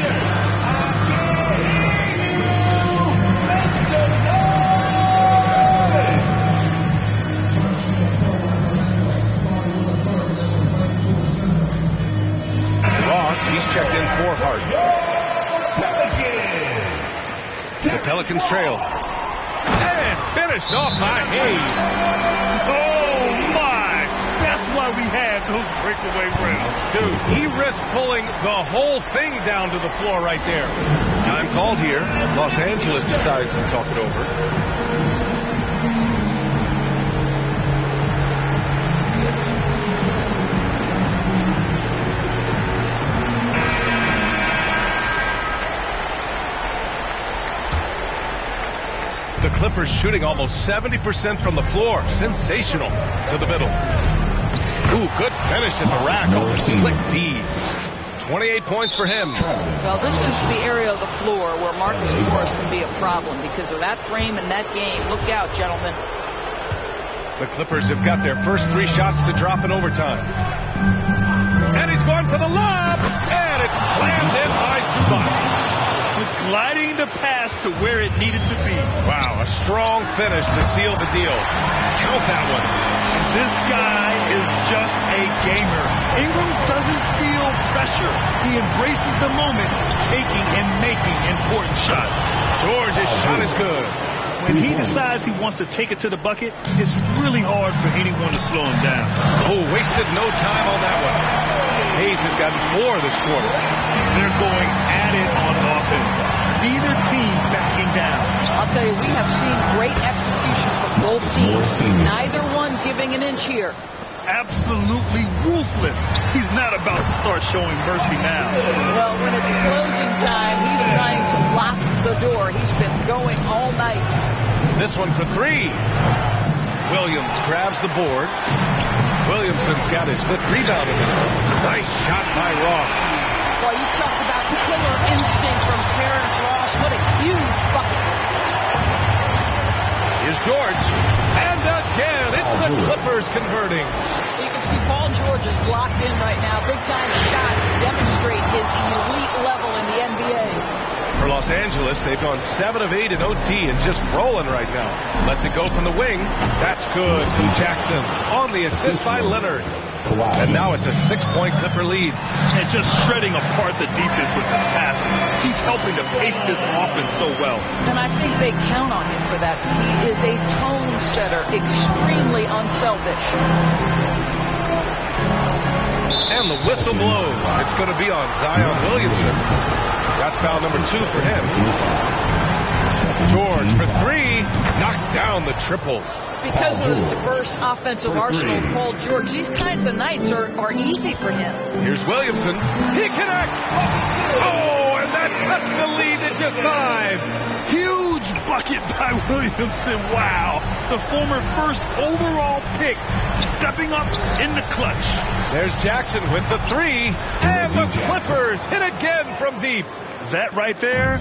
He's checked in for Hart. The Pelicans trail. And finished off by Hayes. Oh, my. That's why we have those breakaway rounds. Dude, he risked pulling the whole thing down to the floor right there. Time called here. Los Angeles decides to talk it over. The Clippers shooting almost 70% from the floor. Sensational. To the middle. Ooh, good finish at the rack on the slick feed. 28 points for him. Well, this is the area of the floor where Marcus Morris can be a problem because of that frame and that game. Look out, gentlemen. The Clippers have got their first 3 shots to drop in overtime. And he's going for the lob. And it's slammed in by Zubats. Gliding the pass to where it needed to be. Wow, a strong finish to seal the deal. Count that one. This guy is just a gamer. Ingram doesn't feel pressure. He embraces the moment, taking and making important shots. George's shot is good. When he decides he wants to take it to the bucket, it's really hard for anyone to slow him down. Oh, wasted no time on that one. Hayes has gotten 4 this quarter. They're going at it on offense. Neither team backing down. I'll tell you, we have seen great execution from both teams. Neither one giving an inch here. Absolutely ruthless. He's not about to start showing mercy now. Well, when it's closing time, he's trying to lock the door. He's been going all night. This one for 3. Williams grabs the board. Williamson's got his 5th rebound in this one. Nice shot by Ross. Well, you talk about killer instinct from Terrence Ross. What a huge bucket. Here's George. And again, it's the Clippers converting. You can see Paul George is locked in right now. Big-time shots demonstrate his elite level in the NBA. For Los Angeles, they've gone 7 of 8 in OT and just rolling right now. Lets it go from the wing. That's good from Jackson on the assist by Leonard. And now it's a 6-point Clipper lead. And just shredding apart the defense with his passing. He's helping to pace this offense so well. And I think they count on him for that. He is a tone setter, extremely unselfish. And the whistle blows. It's going to be on Zion Williamson. That's foul number 2 for him. George for 3. Knocks down the triple. Because of the diverse offensive arsenal of Paul George, these kinds of nights are easy for him. Here's Williamson. He connects. Oh, and that cuts the lead to just 5. Huge bucket by Williamson. Wow. The former first overall pick stepping up in the clutch. There's Jackson with the 3. And the Clippers hit again from deep. That right there,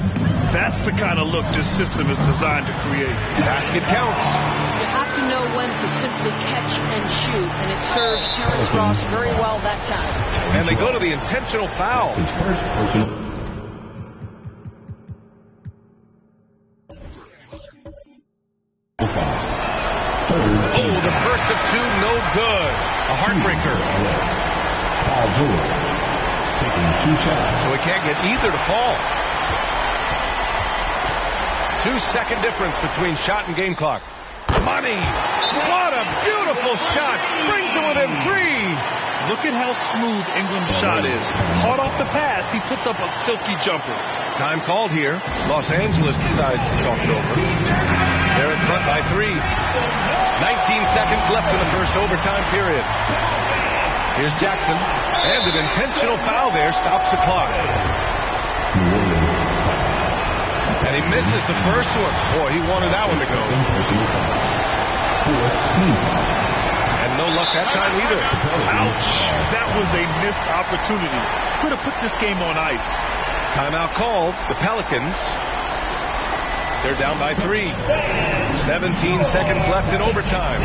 that's the kind of look this system is designed to create. Basket counts. You have to to know when to simply catch and shoot, and it serves Terrence Ross very well that time. And they go to the intentional foul. His first personal. Oh, the first of two, no good. A heartbreaker. Paul George taking 2 shots. So he can't get either to fall. 2-second difference between shot and game clock. Money! What a beautiful shot! Brings it within 3. Look at how smooth Ingram's shot is. Hard off the pass, he puts up a silky jumper. Time called here. Los Angeles decides to talk it over. They're in front by 3. 19 seconds left in the first overtime period. Here's Jackson. And an intentional foul there stops the clock. And he misses the first one. Boy, he wanted that one to go. And no luck that time either. Ouch! That was a missed opportunity. Could have put this game on ice. Timeout called. The Pelicans. They're down by 3. 17 seconds left in overtime.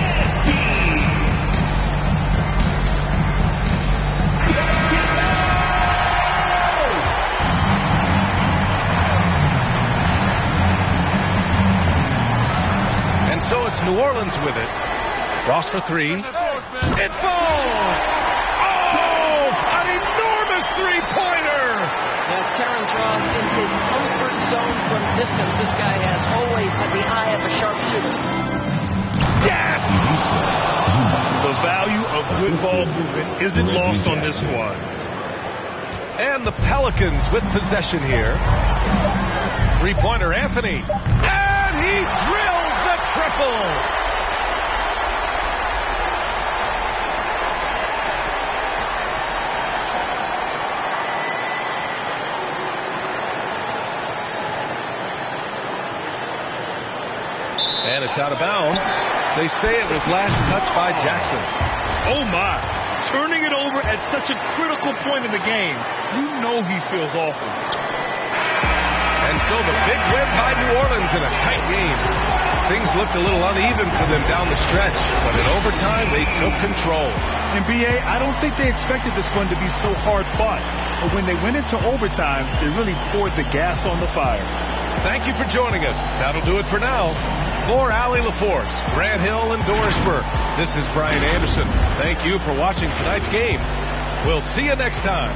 And so it's New Orleans with it. Ross for 3. It falls! Oh! An enormous three-pointer! Now, Terrence Ross in his comfort zone from distance. This guy has always had the eye of a sharpshooter. Yes! The value of good ball movement isn't lost on this squad. And the Pelicans with possession here. Three-pointer Anthony. And he drills the triple! And it's out of bounds. They say it was last touched by Jackson. Oh my! Turning it over at such a critical point in the game. You know he feels awful. And so the big win by New Orleans in a tight game. Things looked a little uneven for them down the stretch, but in overtime they took control. And BA, I don't think they expected this one to be so hard fought. But when they went into overtime, they really poured the gas on the fire. Thank you for joining us. That'll do it for now. For Allie LaForce, Grant Hill, and Doris Burke, this is Brian Anderson. Thank you for watching tonight's game. We'll see you next time.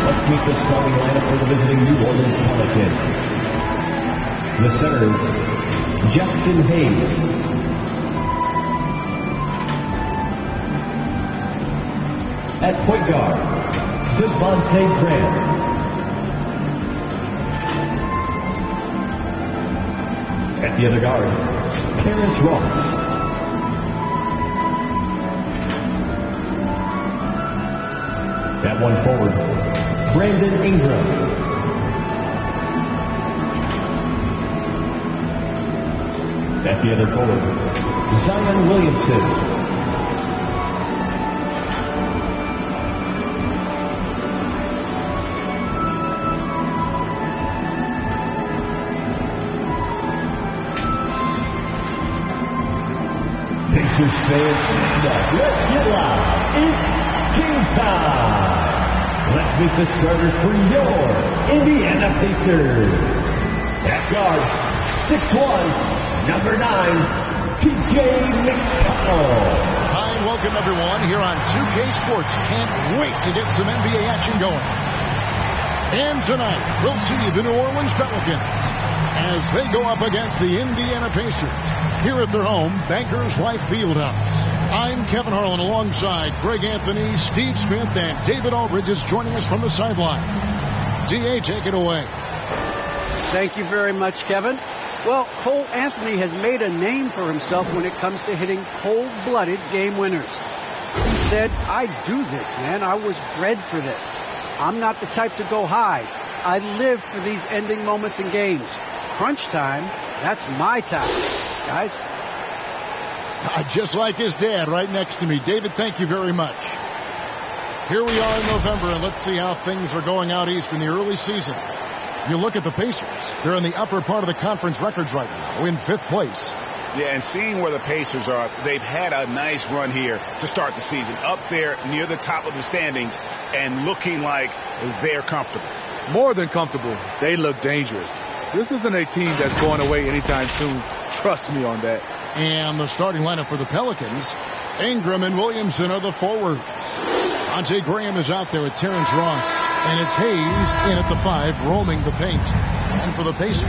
Let's meet the starting lineup for the visiting New Orleans Pelicans. The centers, Jackson Hayes. At point guard, Devontae Graham. At the other guard, Terrence Ross. At one forward, Brandon Ingram. At the other forward, Zion Williamson. Pacers fans, stand up. Let's get loud. It's game time. Let's meet the starters for your Indiana Pacers. At guard, 6'1", number 9, T.J. McConnell. Hi, and welcome everyone here on 2K Sports. Can't wait to get some NBA action going. And tonight, we'll see the New Orleans Pelicans as they go up against the Indiana Pacers here at their home, Bankers Life Fieldhouse. I'm Kevin Harlan alongside Greg Anthony, Steve Smith, and David Aldridge is joining us from the sideline. D.A., take it away. Thank you very much, Kevin. Well, Cole Anthony has made a name for himself when it comes to hitting cold-blooded game winners. He said, I do this, man. I was bred for this. I'm not the type to go hide. I live for these ending moments in games. Crunch time, that's my time. Guys? Just like his dad right next to me. David, thank you very much. Here we are in November, and let's see how things are going out east in the early season. You look at the Pacers. They're in the upper part of the conference records right now, in 5th place. Yeah, and seeing where the Pacers are, they've had a nice run here to start the season. Up there near the top of the standings and looking like they're comfortable. More than comfortable. They look dangerous. This isn't a team that's going away anytime soon. Trust me on that. And the starting lineup for the Pelicans, Ingram and Williamson are the forwards. Devontae Graham is out there with Terrence Ross. And it's Hayes in at the 5, roaming the paint. And for the Pacers,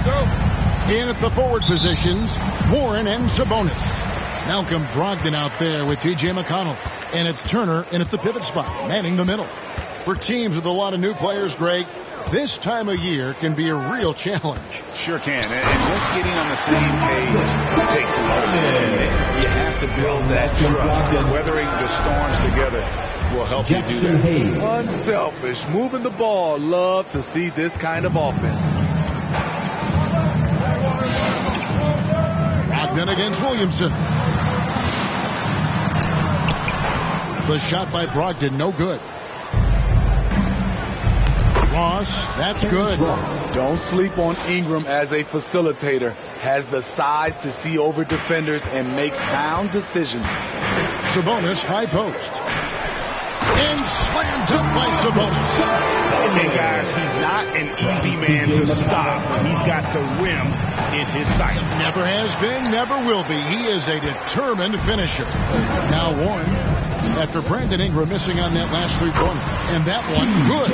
in at the forward positions, Warren and Sabonis. Malcolm Brogdon out there with T.J. McConnell. And it's Turner in at the pivot spot, manning the middle. For teams with a lot of new players, Greg, this time of year can be a real challenge. Sure can. And just getting on the same page takes a lot of time. You have to build that trust. Weathering the storms together will help you do that. Unselfish. Moving the ball. Love to see this kind of offense. Brogdon against Williamson. The shot by Brogdon, no good. Ross, that's good. Don't sleep on Ingram as a facilitator. Has the size to see over defenders and make sound decisions. Sabonis, high post. And slammed up by Sabonis. And guys, he's not an easy man to stop. He's got the rim in his sights. Never has been, never will be. He is a determined finisher. Now Warren, after Brandon Ingram missing on that last three-pointer. And that one, good.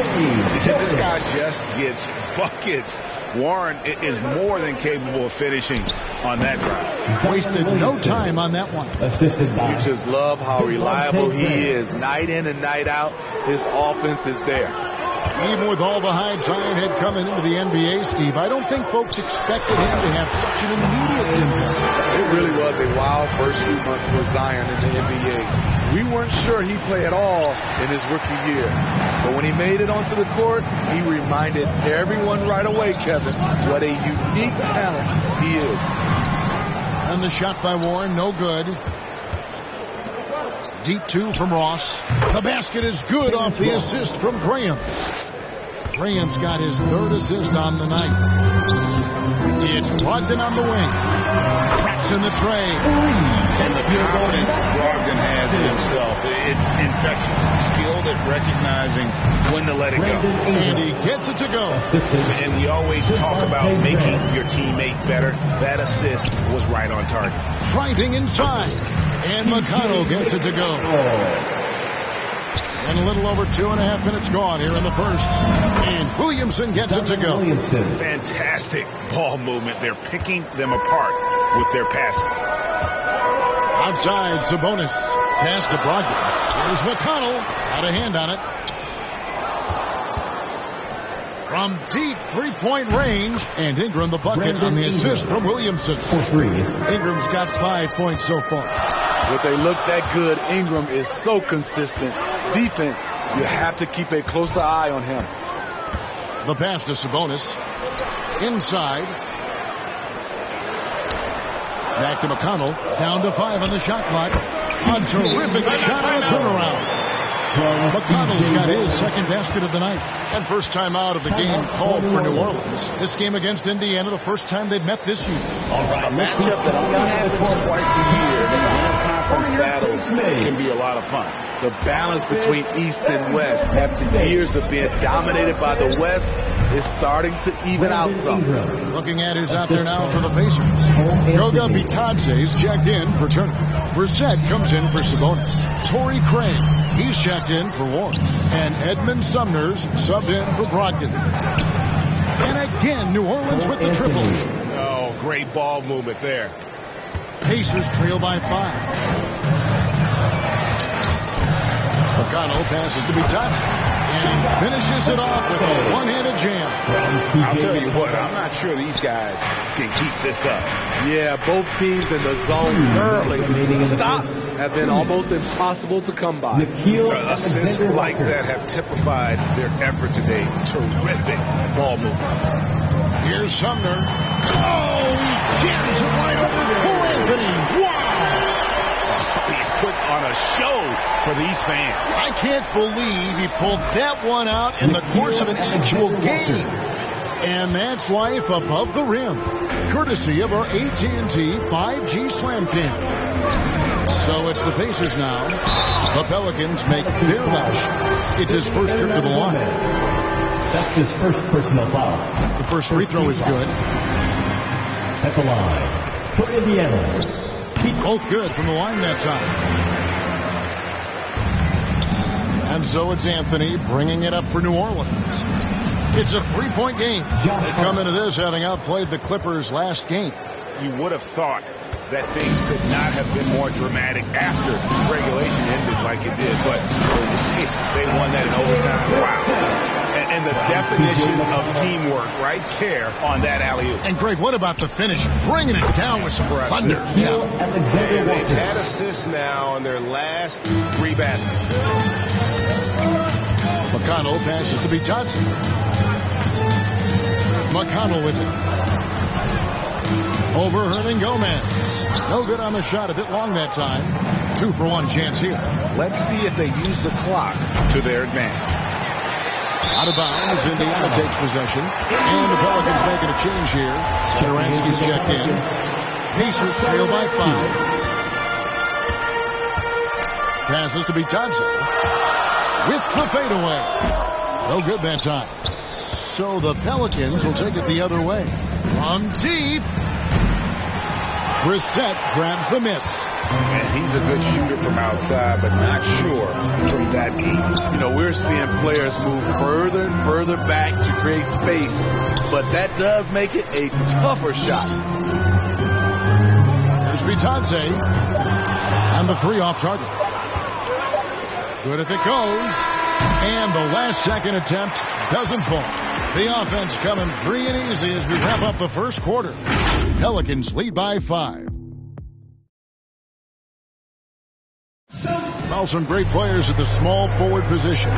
This guy just gets buckets. Warren is more than capable of finishing on that drive. Wasted no time on that one. You just love how reliable he is. Night in and night out, his offense is there. Even with all the hype Zion had coming into the NBA, Steve, I don't think folks expected him to have such an immediate impact. It really was a wild first few months for Zion in the NBA. We weren't sure he'd play at all in his rookie year. But when he made it onto the court, he reminded everyone right away, Kevin, what a unique talent he is. And the shot by Warren, no good. Deep 2 from Ross. The basket is good off the assist from Graham. Graham's got his 3rd assist on the night. It's Brogdon on the wing. Traps in the tray. And the confidence Brogdon has in himself, it's infectious. Skilled at recognizing when to let it go. And he gets it to go. And we always talk about making your teammate better. That assist was right on target. Driving inside. And McConnell gets it to go. And a little over 2.5 minutes gone here in the first. And Williamson gets it to go. Fantastic ball movement. They're picking them apart with their passing. Outside, Sabonis. Pass to Brogdon. Here's McConnell. Got a hand on it. From deep three-point range. And Ingram the bucket on the assist from Williamson. Ingram's got 5 points so far. But they look that good. Ingram is so consistent. Defense, you have to keep a closer eye on him. The pass to Sabonis. Inside. Back to McConnell. Down to 5 on the shot clock. A terrific shot on a turnaround. McConnell's got his second basket of the night. And first time out of the game called for New Orleans. This game against Indiana, the first time they've met this year. A matchup that only happens twice a year. And conference battles can be a lot of fun. The balance between East and West after years of being dominated by the West is starting to even out some. Looking at who's out there now for the Pacers. Goga Bitadze is checked in for Turner. Brissett comes in for Sabonis. Torrey Craig, he's checked in for Warren. And Edmund Sumner's subbed in for Brogdon. And again, New Orleans with the triple. Oh, great ball movement there. Pacers trail by 5. McConnell passes to Bitadze. And he finishes it off with a one-handed jam. I'll tell you what, I'm not sure these guys can keep this up. Yeah, both teams in the zone thoroughly. Stops have been almost impossible to come by. Assists like that have typified their effort today. Terrific ball movement. Here's Sumner. Oh, he jams it right over Cole Anthony. Wow! He's put on a show for these fans. I can't believe he pulled that one out in the course of an actual game. And that's life above the rim, courtesy of our AT&T 5G Slam Cam. So it's the Pacers now. The Pelicans make their rush. It's his first trip to the line. That's his first personal foul. The first free throw is good. At the line for Indiana. Both good from the line that time. And so it's Anthony bringing it up for New Orleans. It's a three-point game. They come into this having outplayed the Clippers last game. You would have thought that things could not have been more dramatic after regulation ended like it did, but they won that in overtime. Wow. And the definition of teamwork right there on that alley-oop. And Greg, what about the finish? Bringing it down with some thunder. Yeah. And they've had assists now on their last 3 baskets. McConnell passes to Bitadze. McConnell with it. Over Hernangomez. No good on the shot. A bit long that time. 2-for-1 chance here. Let's see if they use the clock to their advantage. Out of bounds, Indiana takes possession. And the Pelicans making a change here. Satoransky's checked in. Pacers trail by 5. Passes to Bitadze. With the fadeaway. No good that time. So the Pelicans will take it the other way. From deep. Brissett grabs the miss. And he's a good shooter from outside, but not sure from that deep. You know, we're seeing players move further and further back to create space, but that does make it a tougher shot. There's Bitadze, and the 3 off target. Good if it goes, and the last second attempt doesn't fall. The offense coming free and easy as we wrap up the first quarter. Pelicans lead by 5. Well, some great players at the small forward position.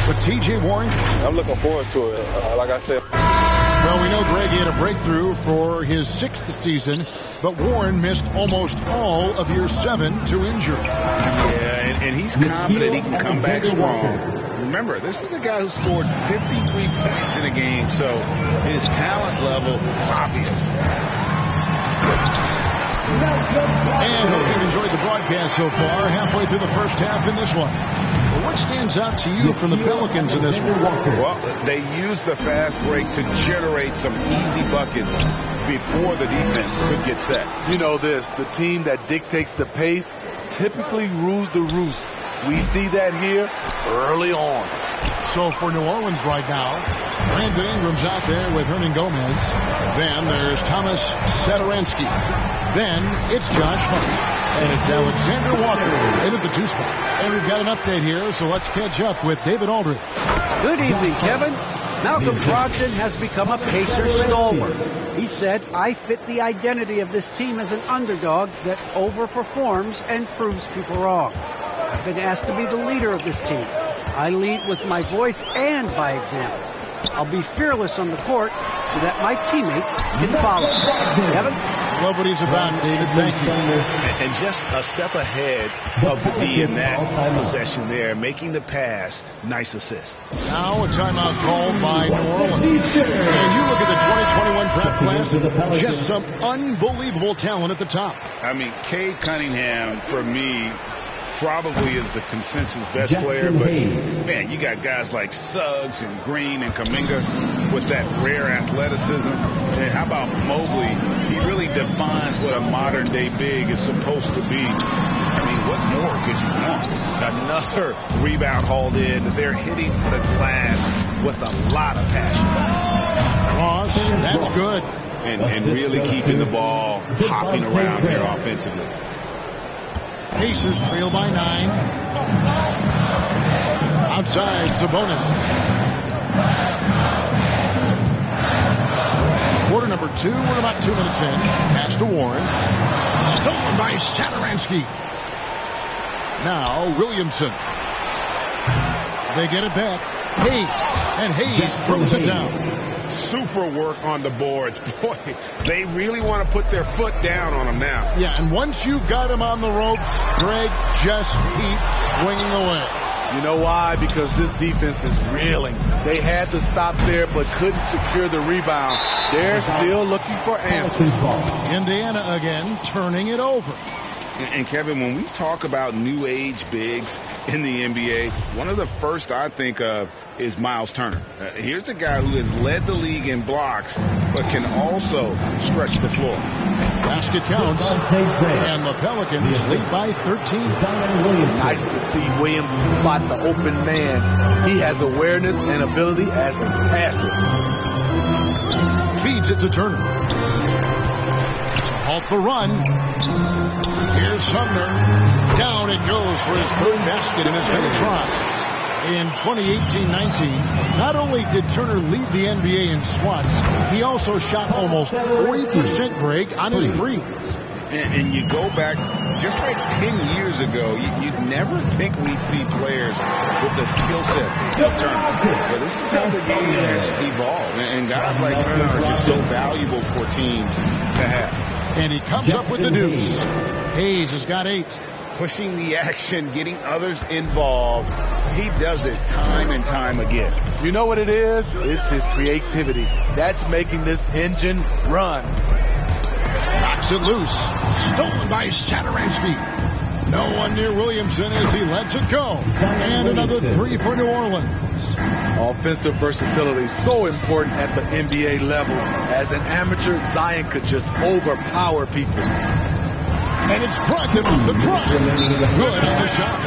But T.J. Warren, I'm looking forward to it. Like I said. Well, we know Greg had a breakthrough for his 6th season, but Warren missed almost all of year 7 to injury. Yeah, and he's confident he can come back strong. Remember, this is a guy who scored 53 points in a game, so his talent level obvious. And hope you've enjoyed the broadcast so far, halfway through the first half in this one. Well, what stands out to you from the Pelicans in this one? Well, they used the fast break to generate some easy buckets before the defense could get set. You know this, the team that dictates the pace typically rules the roost. We see that here early on. So for New Orleans right now, Brandon Ingram's out there with Hernan Gomez. Then there's Thomas Satoransky. Then it's Josh Hart. And it's Alexander Walker in at the 2 spot. And we've got an update here, so let's catch up with David Aldridge. Good evening, Kevin. Malcolm Brogdon has become a Pacers stalwart. He said, I fit the identity of this team as an underdog that overperforms and proves people wrong. I've been asked to be the leader of this team. I lead with my voice and by example. I'll be fearless on the court so that my teammates can follow. Kevin? Love what he's about, David. Thank you. And just a step ahead of the D in that possession there, making the pass. Nice assist. Now a timeout called by New Orleans. And you look at the 2021 draft class, just some unbelievable talent at the top. I mean, Cade Cunningham, for me, probably is the consensus best player, but man, you got guys like Suggs and Green and Kuminga with that rare athleticism. And how about Mobley? He really defines what a modern day big is supposed to be. I mean, what more could you want? Another rebound hauled in. They're hitting the glass with a lot of passion. Ross, that's good. And really keeping the ball hopping around there offensively. Pacers trail by 9. Outside, Sabonis. Quarter number 2. We're about 2 minutes in. Pass to Warren. Stolen by Satoransky. Now Williamson. They get it back. Hayes. And Hayes throws it down. Super work on the boards. Boy, they really want to put their foot down on them now. Yeah, and once you got him on the ropes, Greg, just keep swinging away. You know why? Because this defense is reeling. They had to stop there but couldn't secure the rebound. They're still looking for answers. Indiana again turning it over. And Kevin, when we talk about new age bigs in the NBA, one of the first I think of is Miles Turner. Here's a guy who has led the league in blocks, but can also stretch the floor. Basket counts, and the Pelicans lead by 13. Nice to see Williams spot the open man. He has awareness and ability as a passer. Feeds it to Turner. To halt the run. Here's Sumner. Down it goes for his third basket in his second try. In 2018-19, not only did Turner lead the NBA in swats, he also shot almost 40% Greg on his threes. And you go back just like 10 years ago, you'd never think we'd see players with the skill set of Turner. But this is how the game has evolved. And guys like Turner are just so valuable for teams to have. And he comes up with the deuce. Hayes has got 8. Pushing the action, getting others involved. He does it time and time again. You know what it is? It's his creativity. That's making this engine run. Knocks it loose. Stolen by Satoransky. No one near Williamson as he lets it go. And another 3 for New Orleans. Offensive versatility so important at the NBA level. As an amateur, Zion could just overpower people. And it's Brogdon on the drive. Good on the shot.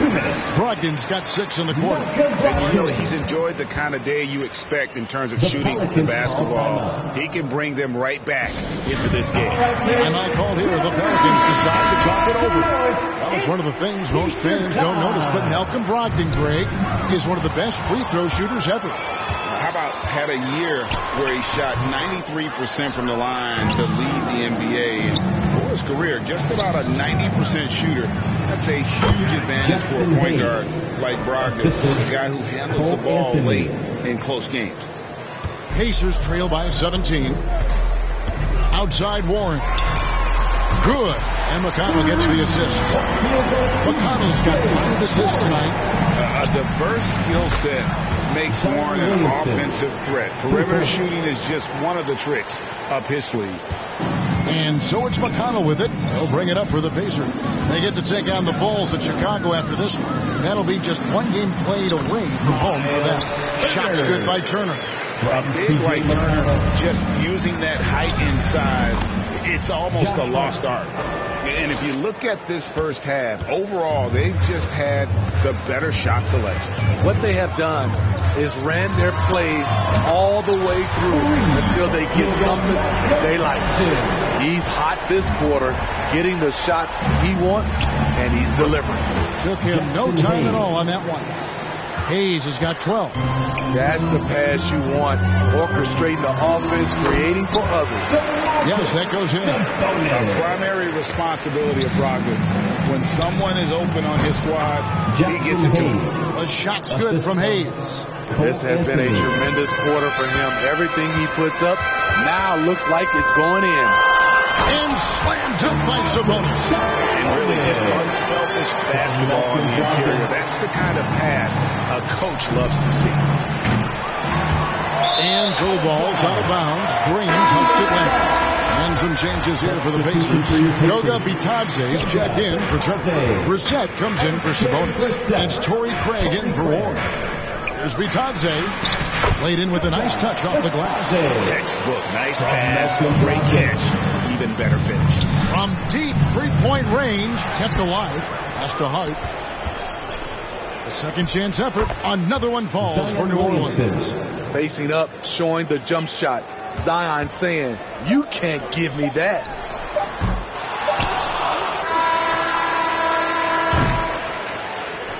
Brogdon's got 6 in the quarter. And you know, he's enjoyed the kind of day you expect in terms of shooting the basketball. He can bring them right back into this game. And I called here, the Pelicans decide to talk it over. That was one of the things most fans don't notice, but Malcolm Brogdon, Greg, is one of the best free throw shooters ever. How about had a year where he shot 93% from the line to lead the NBA, and for his career, just about a 90% shooter. That's a huge advantage for a point guard like Brogdon, a guy who handles the ball late in close games. Pacers trail by 17. Outside Warren. Good. And McConnell gets the assist. McConnell's got 5 assists tonight. A diverse skill set makes Warren an offensive threat. Perimeter shooting is just one of the tricks up his sleeve. And so it's McConnell with it. He'll bring it up for the Pacers. They get to take on the Bulls at Chicago after this one. That'll be just 1 game played away from home for them. Shots good by Turner. Big like Turner, just using that height inside, it's almost a lost art. And if you look at this first half, overall, they've just had the better shot selection. What they have done is ran their plays all the way through until they get something they like. He's hot this quarter, getting the shots he wants, and he's delivering. Took him no time at all on that one. Hayes has got 12. That's the pass you want. Orchestrating the offense, creating for others. Yes, that goes in. A primary responsibility of Brogdon's. When someone is open on his squad, he gets it to him. The shot's good from Hayes. This has been a tremendous quarter for him. Everything he puts up now looks like it's going in. And slammed up by Sabonis. And really just unselfish basketball in the interior. That's the kind of pass a coach loves to see. And throw balls out of bounds. Green touched it left. And some changes here for the Pacers. Goga Bitadze is checked in for Turner. Brissett comes in for Sabonis. And it's Torrey Craig in for Ward. There's Bitadze. Played in with a nice touch off the glass. Textbook. Nice pass. Great catch. Even better finish. From deep three-point range. Kept alive. Pass to Hart. A second chance effort. Another one falls for New Orleans. Facing up, showing the jump shot. Zion saying, you can't give me that.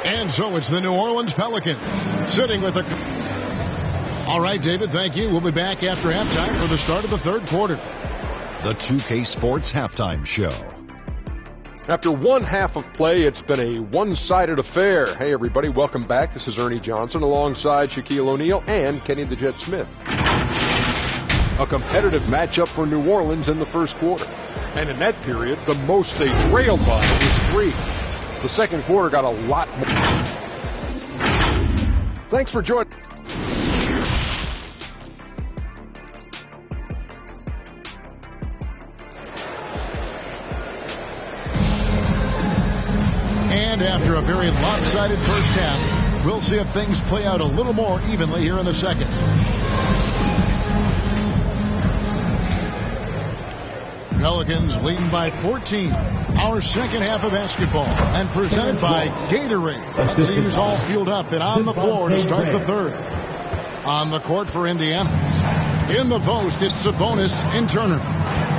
And so it's the New Orleans Pelicans sitting with a... All right, David, thank you. We'll be back after halftime for the start of the third quarter. The 2K Sports Halftime Show. After one half of play, it's been a one-sided affair. Hey, everybody, welcome back. This is Ernie Johnson alongside Shaquille O'Neal and Kenny the Jet Smith. A competitive matchup for New Orleans in the first quarter. And in that period, the most they trailed by was 3. The second quarter got a lot more. Thanks for joining. And after a very lopsided first half, we'll see if things play out a little more evenly here in the second. Pelicans leading by 14. Our second half of basketball, and presented by Gatorade. Teams all fueled up and on the floor to start the third. On the court for Indiana. In the post, it's Sabonis and Turner.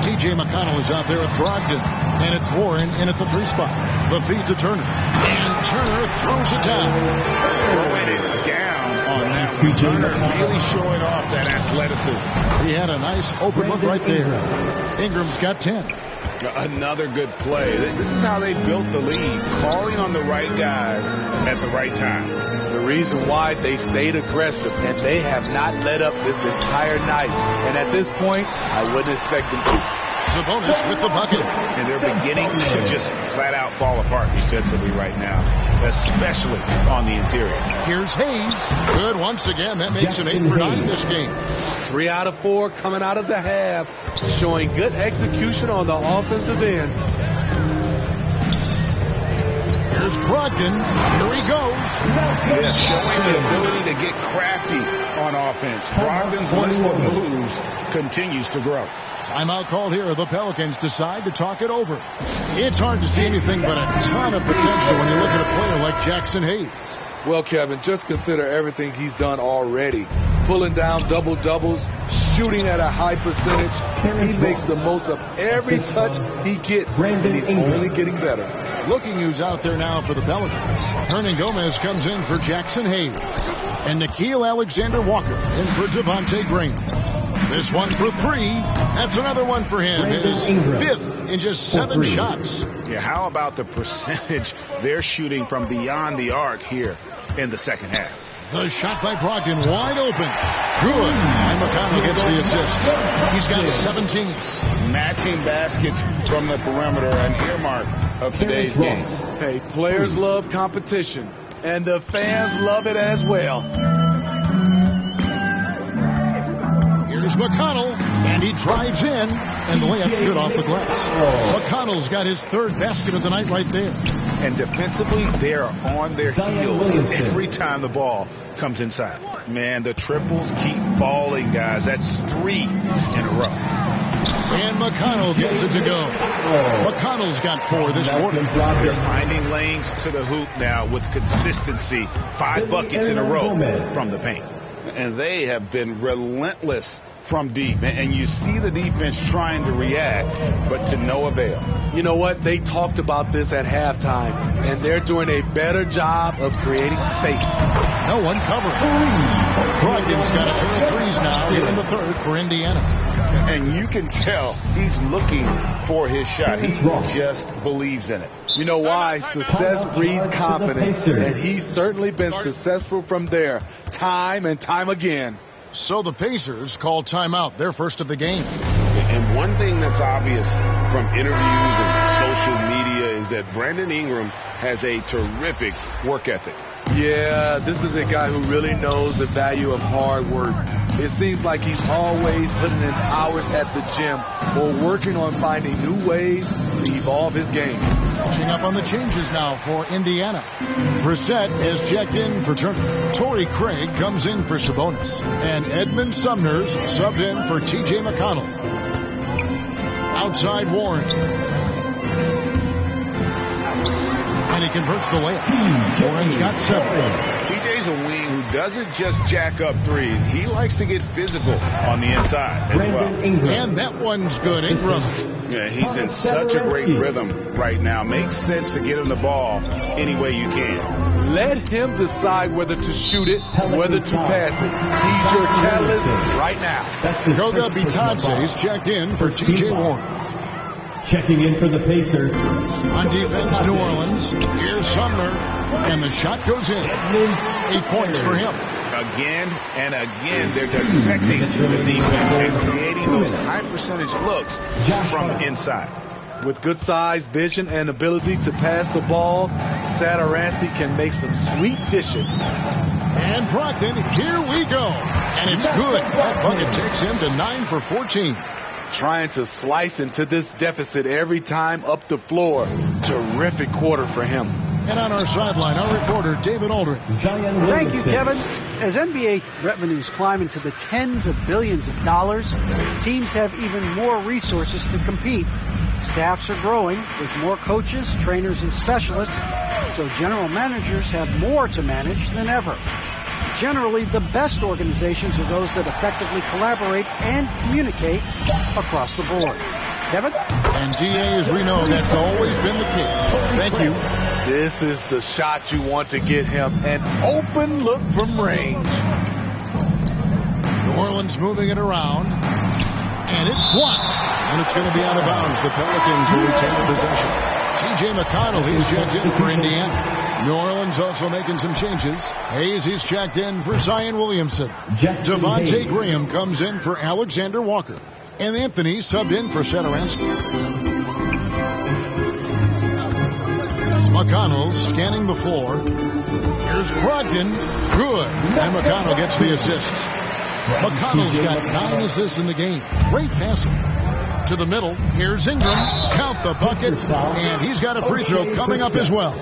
T.J. McConnell is out there at Brogdon. And it's Warren in at the 3 spot. The feed to Turner. And Turner throws it down. Throwing it down on that. Turner really showing off that athleticism. He had a nice open look right there. Ingram's got 10. Another good play. This is how they built the lead. Calling on the right guys at the right time. The reason why they stayed aggressive, and they have not let up this entire night. And at this point, I wouldn't expect them to. Sabonis with the bucket. And they're beginning to just flat out fall apart defensively right now, especially on the interior. Here's Hayes. Good once again. That makes it 8 for 9 this game. 3 out of 4 coming out of the half, showing good execution on the offensive end. Here's Brogdon. Here he goes. Yeah, showing the ability to get crafty on offense. Brogdon's list of moves continues to grow. Timeout called here. The Pelicans decide to talk it over. It's hard to see anything but a ton of potential when you look at a player like Jackson Hayes. Well, Kevin, just consider everything he's done already. Pulling down double-doubles, shooting at a high percentage. He makes the most of every touch he gets, and he's only getting better. Looking who's out there now for the Pelicans. Hernan Gomez comes in for Jackson Hayes. And Nickeil Alexander-Walker in for Devontae Graham. This one for 3. That's another one for him. His 5th in just 7 shots. Yeah, how about the percentage they're shooting from beyond the arc here in the second half? The shot by Brogdon wide open. Good. And McConnell gets the assist. He's got 17. Matching baskets from the perimeter, an earmark of today's game. Hey, players love competition, and the fans love it as well. Here's McConnell, and he drives in, and the layup's good off the glass. McConnell's got his 3rd basket of the night right there. And defensively, they are on their heels every time the ball comes inside. Man, the triples keep falling, guys. That's 3 in a row. And McConnell gets it to go. McConnell's got 4 this quarter. They're finding lanes to the hoop now with consistency. 5 buckets in a row from the paint. And they have been relentless from deep. And you see the defense trying to react, but to no avail. You know what? They talked about this at halftime, and they're doing a better job of creating space. No one covered. Brogdon's got a pair of threes now here in the third for Indiana. And you can tell he's looking for his shot. He just believes in it. You know why? Success breeds confidence, and he's certainly been successful from there, time and time again. So the Pacers call timeout, their first of the game. And one thing that's obvious from interviews and social media is that Brandon Ingram has a terrific work ethic. Yeah, this is a guy who really knows the value of hard work. It seems like he's always putting in hours at the gym or working on finding new ways to evolve his game. Catching up on the changes now for Indiana. Brissett is checked in for Turner. Torrey Craig comes in for Sabonis. And Edmund Sumner's subbed in for T.J. McConnell. Outside Warren. And he converts the layup. Warren's got 7. TJ's a wing who doesn't just jack up threes. He likes to get physical on the inside as well. And that one's good. Ingram. Yeah, he's in such a great rhythm right now. Makes sense to get him the ball any way you can. Let him decide whether to shoot it, whether to pass it. He's your catalyst right now. Goga Bitadze's checked in for T.J. Warren. Checking in for the Pacers. On defense, New Orleans. Here's Sumner. And the shot goes in. 8 points for him. Again and again, they're dissecting the defense and creating those high percentage looks from inside. With good size, vision, and ability to pass the ball, Satoransky can make some sweet dishes. And Brogdon, here we go. And it's good. That bucket takes him to 9 for 14. Trying to slice into this deficit every time up the floor. Terrific quarter for him. And on our sideline, our reporter, David Aldridge. Thank you, Kevin. As NBA revenues climb into the tens of billions of dollars, teams have even more resources to compete. Staffs are growing with more coaches, trainers, and specialists, so general managers have more to manage than ever. Generally, the best organizations are those that effectively collaborate and communicate across the board. Kevin? And DA, as we know, that's always been the case. Thank you. This is the shot you want to get him. An open look from range. New Orleans moving it around. And it's blocked. And it's going to be out of bounds. The Pelicans will retain the possession. T.J. McConnell, he's checked in for Indiana. New Orleans also making some changes. Hayes, he's checked in for Zion Williamson. Devontae Graham comes in for Alexander Walker. And Anthony subbed in for Satoransky. McConnell scanning the floor. Here's Brogdon. Good. And McConnell gets the assist. McConnell's got 9 assists in the game. Great passing. To the middle. Here's Ingram. Count the bucket. And he's got a free throw coming up as well.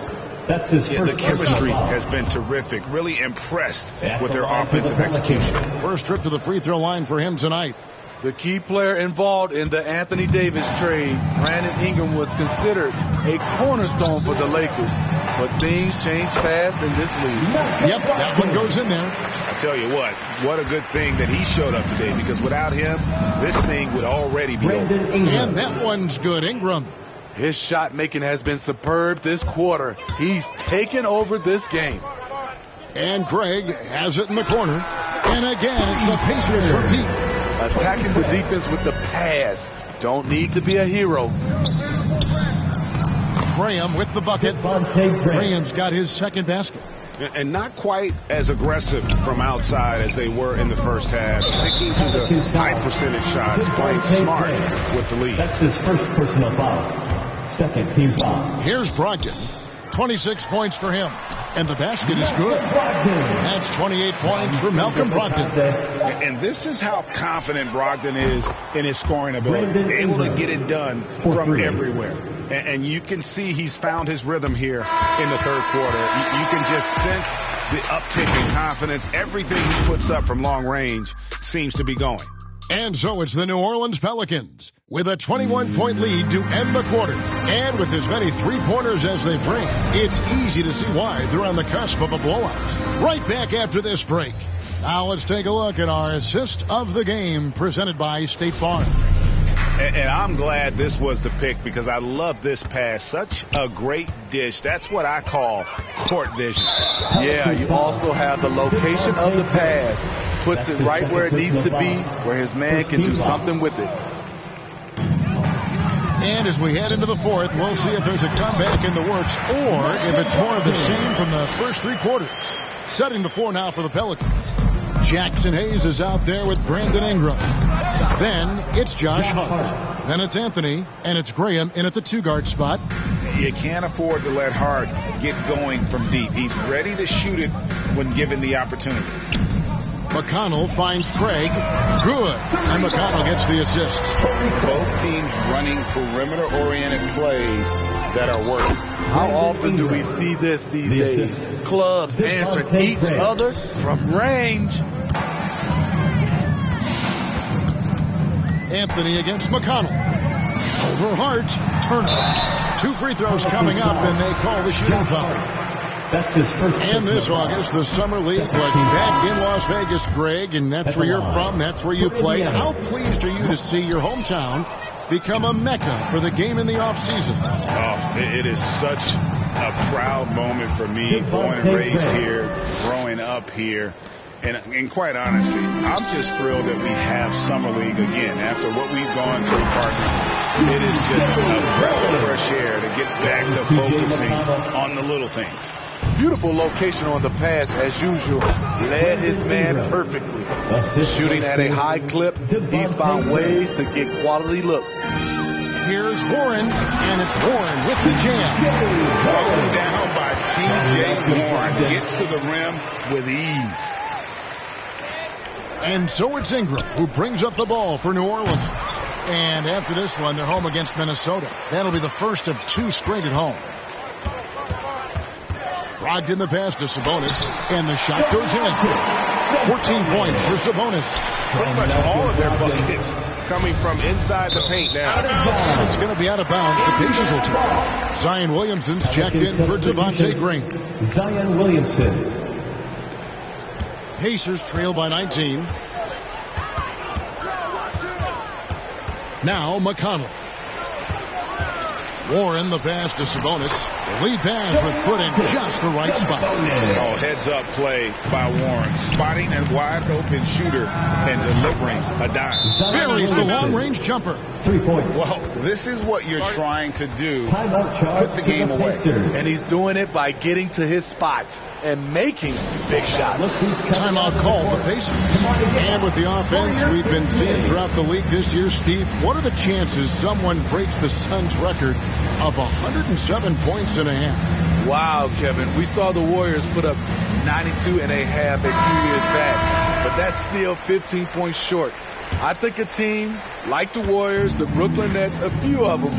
That's his first. The chemistry has been terrific. Really impressed with their offensive execution. First trip to the free throw line for him tonight. The key player involved in the Anthony Davis trade, Brandon Ingram, was considered a cornerstone for the Lakers. But things change fast in this league. Yep, that one goes in there. I tell you what a good thing that he showed up today, because without him, this thing would already be over. And that one's good. Ingram. His shot making has been superb this quarter. He's taken over this game. And Craig has it in the corner. And again, it's the Pacers from deep. Attacking the defense with the pass. Don't need to be a hero. Graham with the bucket. Graham's got his second basket. And not quite as aggressive from outside as they were in the first half. Sticking to the high percentage shots. Playing smart with the lead. That's his first personal foul. Second team foul. Here's Brogdon. 26 points for him. And the basket is good. That's 28 points for Malcolm Brogdon. And this is how confident Brogdon is in his scoring ability. Able to get it done from everywhere. And you can see he's found his rhythm here in the third quarter. You can just sense the uptick in confidence. Everything he puts up from long range seems to be going. And so it's the New Orleans Pelicans with a 21-point lead to end the quarter. And with as many three-pointers as they bring, it's easy to see why they're on the cusp of a blowout. Right back after this break. Now let's take a look at our assist of the game presented by State Farm. And I'm glad this was the pick because I love this pass. Such a great dish. That's what I call court vision. Yeah, you also have the location of the pass. Puts it right where it needs to be, where his man can do something with it. And as we head into the fourth, we'll see if there's a comeback in the works or if it's more of the same from the first three quarters. Setting the floor now for the Pelicans. Jackson Hayes is out there with Brandon Ingram. Then it's Josh Hart. Then it's Anthony, and it's Graham in at the two-guard spot. You can't afford to let Hart get going from deep. He's ready to shoot it when given the opportunity. McConnell finds Craig. Good. And McConnell gets the assist. Both teams running perimeter-oriented plays that are working. How often do we see this these days? Clubs answering each other from range. Anthony against McConnell. Over Hart. Turner. 2 free throws coming up, and they call the shooting foul. That's his first. And this August, the Summer League was back in Las Vegas, Greg, and that's where you're from. That's where you play. How pleased are you to see your hometown become a mecca for the game in the offseason? Oh, it is such a proud moment for me, born and raised here, growing up here. And quite honestly, I'm just thrilled that we have Summer League again. After what we've gone through, partner, it is just a breath of fresh air to get back to focusing on the little things. Beautiful location on the pass, as usual. Led his man perfectly. Shooting at a high clip, he's found ways to get quality looks. Here's Warren, and it's Warren with the jam. Rolled down by T.J. Warren. Gets to the rim with ease. And so it's Ingram who brings up the ball for New Orleans. And after this one, they're home against Minnesota. That'll be the first of 2 straight at home. Brogdon the pass to Sabonis, and the shot goes in. 14 points for Sabonis. Pretty much all of their buckets coming from inside the paint now. It's going to be out of bounds. The Pacers will take. Zion Williamson's checked in for Devontae Green. Zion Williamson. Pacers trail by 19. Now McConnell. Warren the pass to Sabonis. The lead pass was put in just the right spot. Oh, heads-up play by Warren. Spotting a wide-open shooter and delivering a dime. Buries the long-range jumper. 3 points. Well, this is what you're trying to do. Timeout charge. Put the game away. And he's doing it by getting to his spots and making big shots. Timeout call for Pacers. And with the offense we've been seeing throughout the league this year, Steve, what are the chances someone breaks the Suns' record of 107 points and a half? Wow, Kevin. We saw the Warriors put up 92 and a half a few years back, but that's still 15 points short. I think a team like the Warriors, the Brooklyn Nets, a few of them,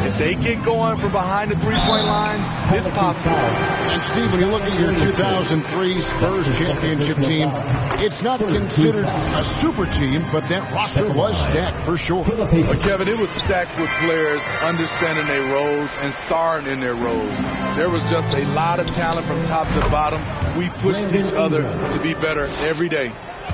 if they get going from behind the three-point line, it's possible. And, Steve, when you look at your 2003 Spurs championship team, it's not considered a super team, but that roster was stacked for sure. But, Kevin, it was stacked with players understanding their roles and starring in their roles. There was just a lot of talent from top to bottom. We pushed each other to be better every day.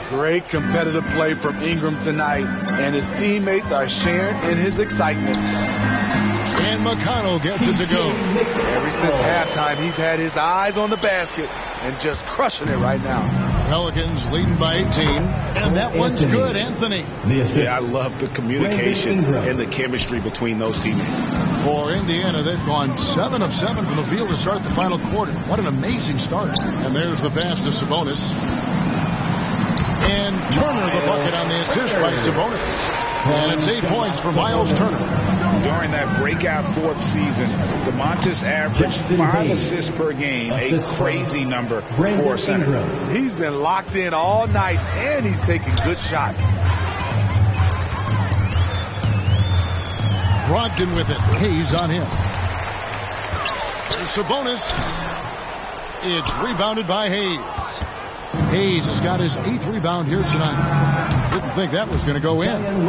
Great competitive play from Ingram tonight, and his teammates are sharing in his excitement. And McConnell gets it to go. Ever since halftime, he's had his eyes on the basket and just crushing it right now. Pelicans leading by 18, and that one's good, Anthony. Yeah, I love the communication and the chemistry between those teammates. For Indiana, they've gone 7 of 7 from the field to start the final quarter. What an amazing start. And there's the pass to Sabonis. And Turner the bucket on the assist by Sabonis. And it's 8 points for Miles Turner. During that breakout fourth season, DeMontis averaged 5 assists per game, a crazy number for a center. He's been locked in all night, and he's taking good shots. Brogdon with it. Hayes on him. There's Sabonis. It's rebounded by Hayes. Hayes has got his 8th rebound here tonight. Didn't think that was going to go in.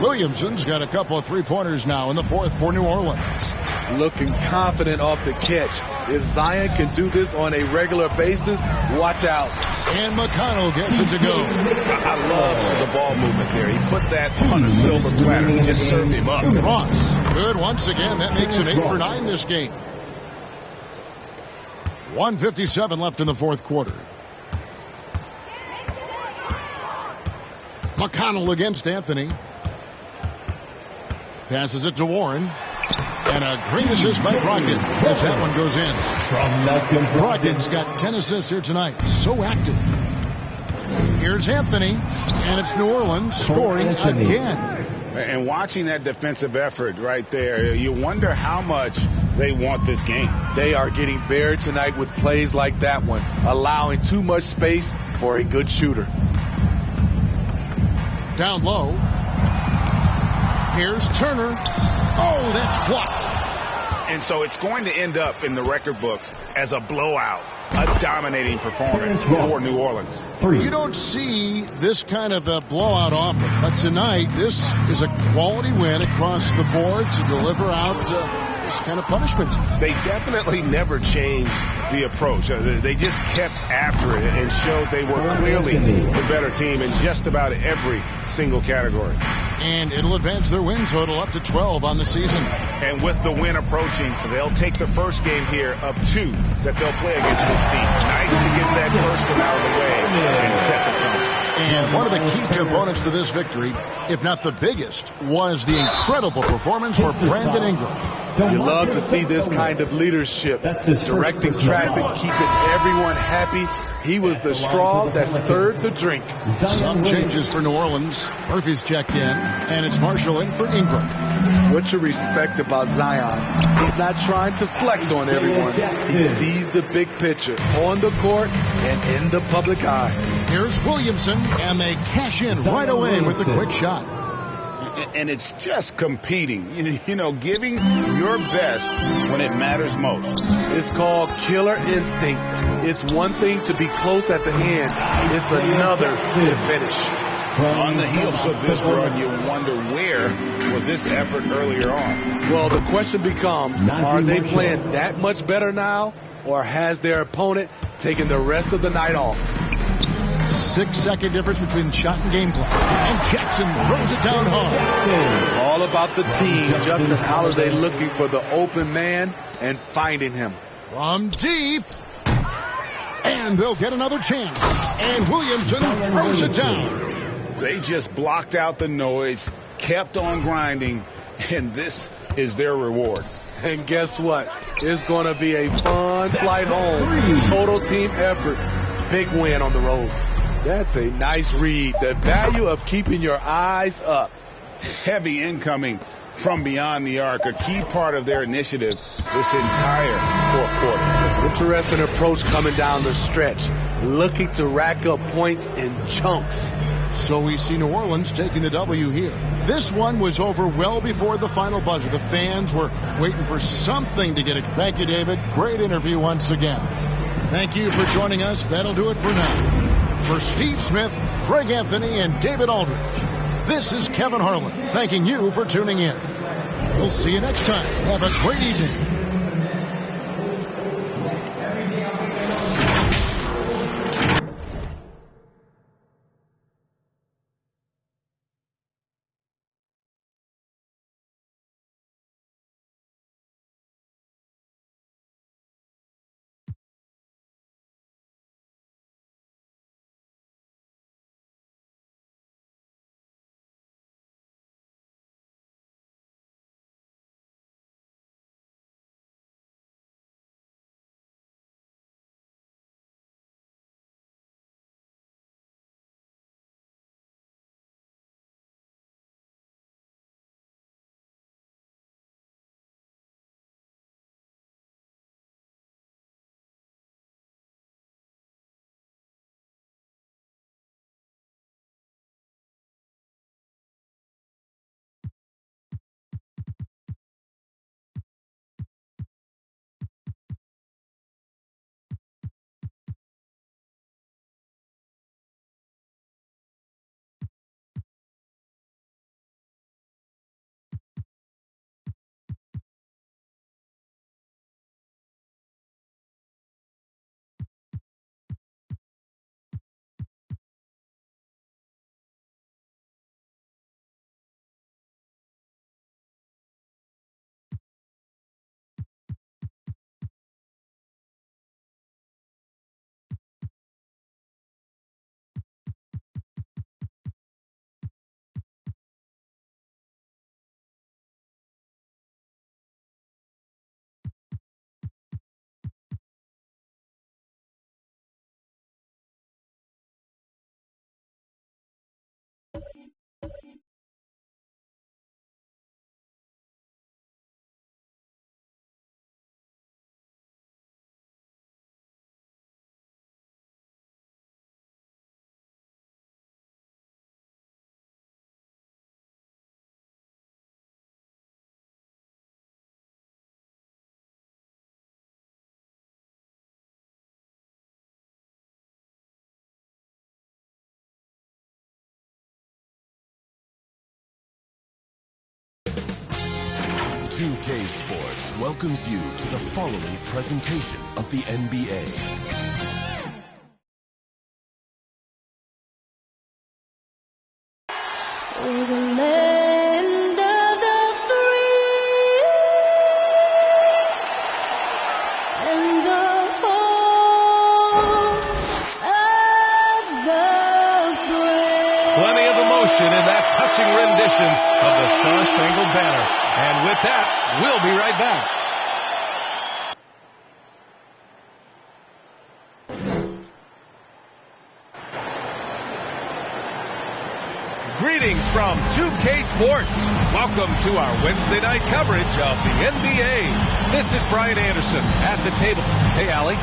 Williamson's got a couple of three-pointers now in the fourth for New Orleans. Looking confident off the catch. If Zion can do this on a regular basis, watch out. And McConnell gets it to go. I love the ball movement there. He put that on a silver platter. He just served him up. Ross, good once again. That makes him 8 for 9 this game. 1:57 left in the fourth quarter. McConnell against Anthony. Passes it to Warren. And a great assist by Brogdon as that one goes in. Brogdon's got 10 assists here tonight. So active. Here's Anthony. And it's New Orleans scoring again. And watching that defensive effort right there, you wonder how much they want this game. They are getting buried tonight with plays like that one, allowing too much space for a good shooter. Down low. Here's Turner. Oh, that's blocked. And so it's going to end up in the record books as a blowout, a dominating performance for New Orleans. You don't see this kind of a blowout often, but tonight this is a quality win across the board to deliver out this kind of punishment. They definitely never changed the approach. They just kept after it and showed they were clearly the better team in just about every single category. And it'll advance their win total up to 12 on the season. And with the win approaching, they'll take the first game here of 2 that they'll play against this team. Nice to get that first one out of the way and set the tone. And one of the key components to this victory, if not the biggest, was the incredible performance for Brandon Ingram. You love to see this kind of leadership, directing traffic, keeping everyone happy. He was the straw that stirred the drink. Some changes for New Orleans. Murphy's checked in, and it's Marshall in for Ingram. What you respect about Zion, he's not trying to flex on everyone. He sees the big picture on the court and in the public eye. Here's Williamson, and they cash in right away with the quick shot. And it's just competing, giving your best when it matters most. It's called killer instinct. It's one thing to be close at the end. It's another to finish. On the heels of this run, you wonder where was this effort earlier on? Well, the question becomes, are they playing that much better now, or has their opponent taken the rest of the night off? 6-second difference between shot and game plan. And Jackson throws it down hard. All about the team. Justin Holiday looking for the open man and finding him. From deep. And they'll get another chance. And Williamson throws it down. They just blocked out the noise, kept on grinding, and this is their reward. And guess what? It's going to be a fun flight home. Total team effort. Big win on the road. That's a nice read. The value of keeping your eyes up. Heavy incoming from beyond the arc, a key part of their initiative this entire fourth quarter. Interesting approach coming down the stretch, looking to rack up points in chunks. So we see New Orleans taking the W here. This one was over well before the final buzzer. The fans were waiting for something to get it. Thank you, David. Great interview once again. Thank you for joining us. That'll do it for now. For Steve Smith, Greg Anthony, and David Aldridge, this is Kevin Harlan thanking you for tuning in. We'll see you next time. Have a great evening. 2K Sports welcomes you to the following presentation of the NBA. Plenty of emotion in that touching rendition of the Star-Spangled Banner. And with that, we'll be right back. Greetings from 2K Sports. Welcome to our Wednesday night coverage of the NBA. This is Brian Anderson at the table. Hey, Allie.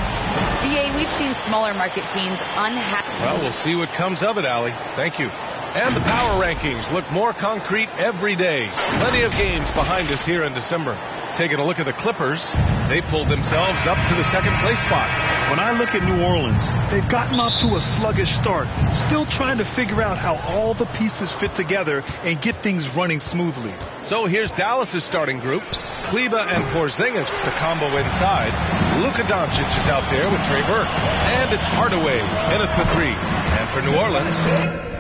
BA, we've seen smaller market teams unhappy. Well, we'll see what comes of it, Allie. Thank you. And the power rankings look more concrete every day. Plenty of games behind us here in December. Taking a look at the Clippers, they pulled themselves up to the second place spot. When I look at New Orleans, they've gotten off to a sluggish start, still trying to figure out how all the pieces fit together and get things running smoothly. So here's Dallas' starting group. Kleba and Porzingis to combo inside. Luka Doncic is out there with Trey Burke. And it's Hardaway in at the 3. And for New Orleans,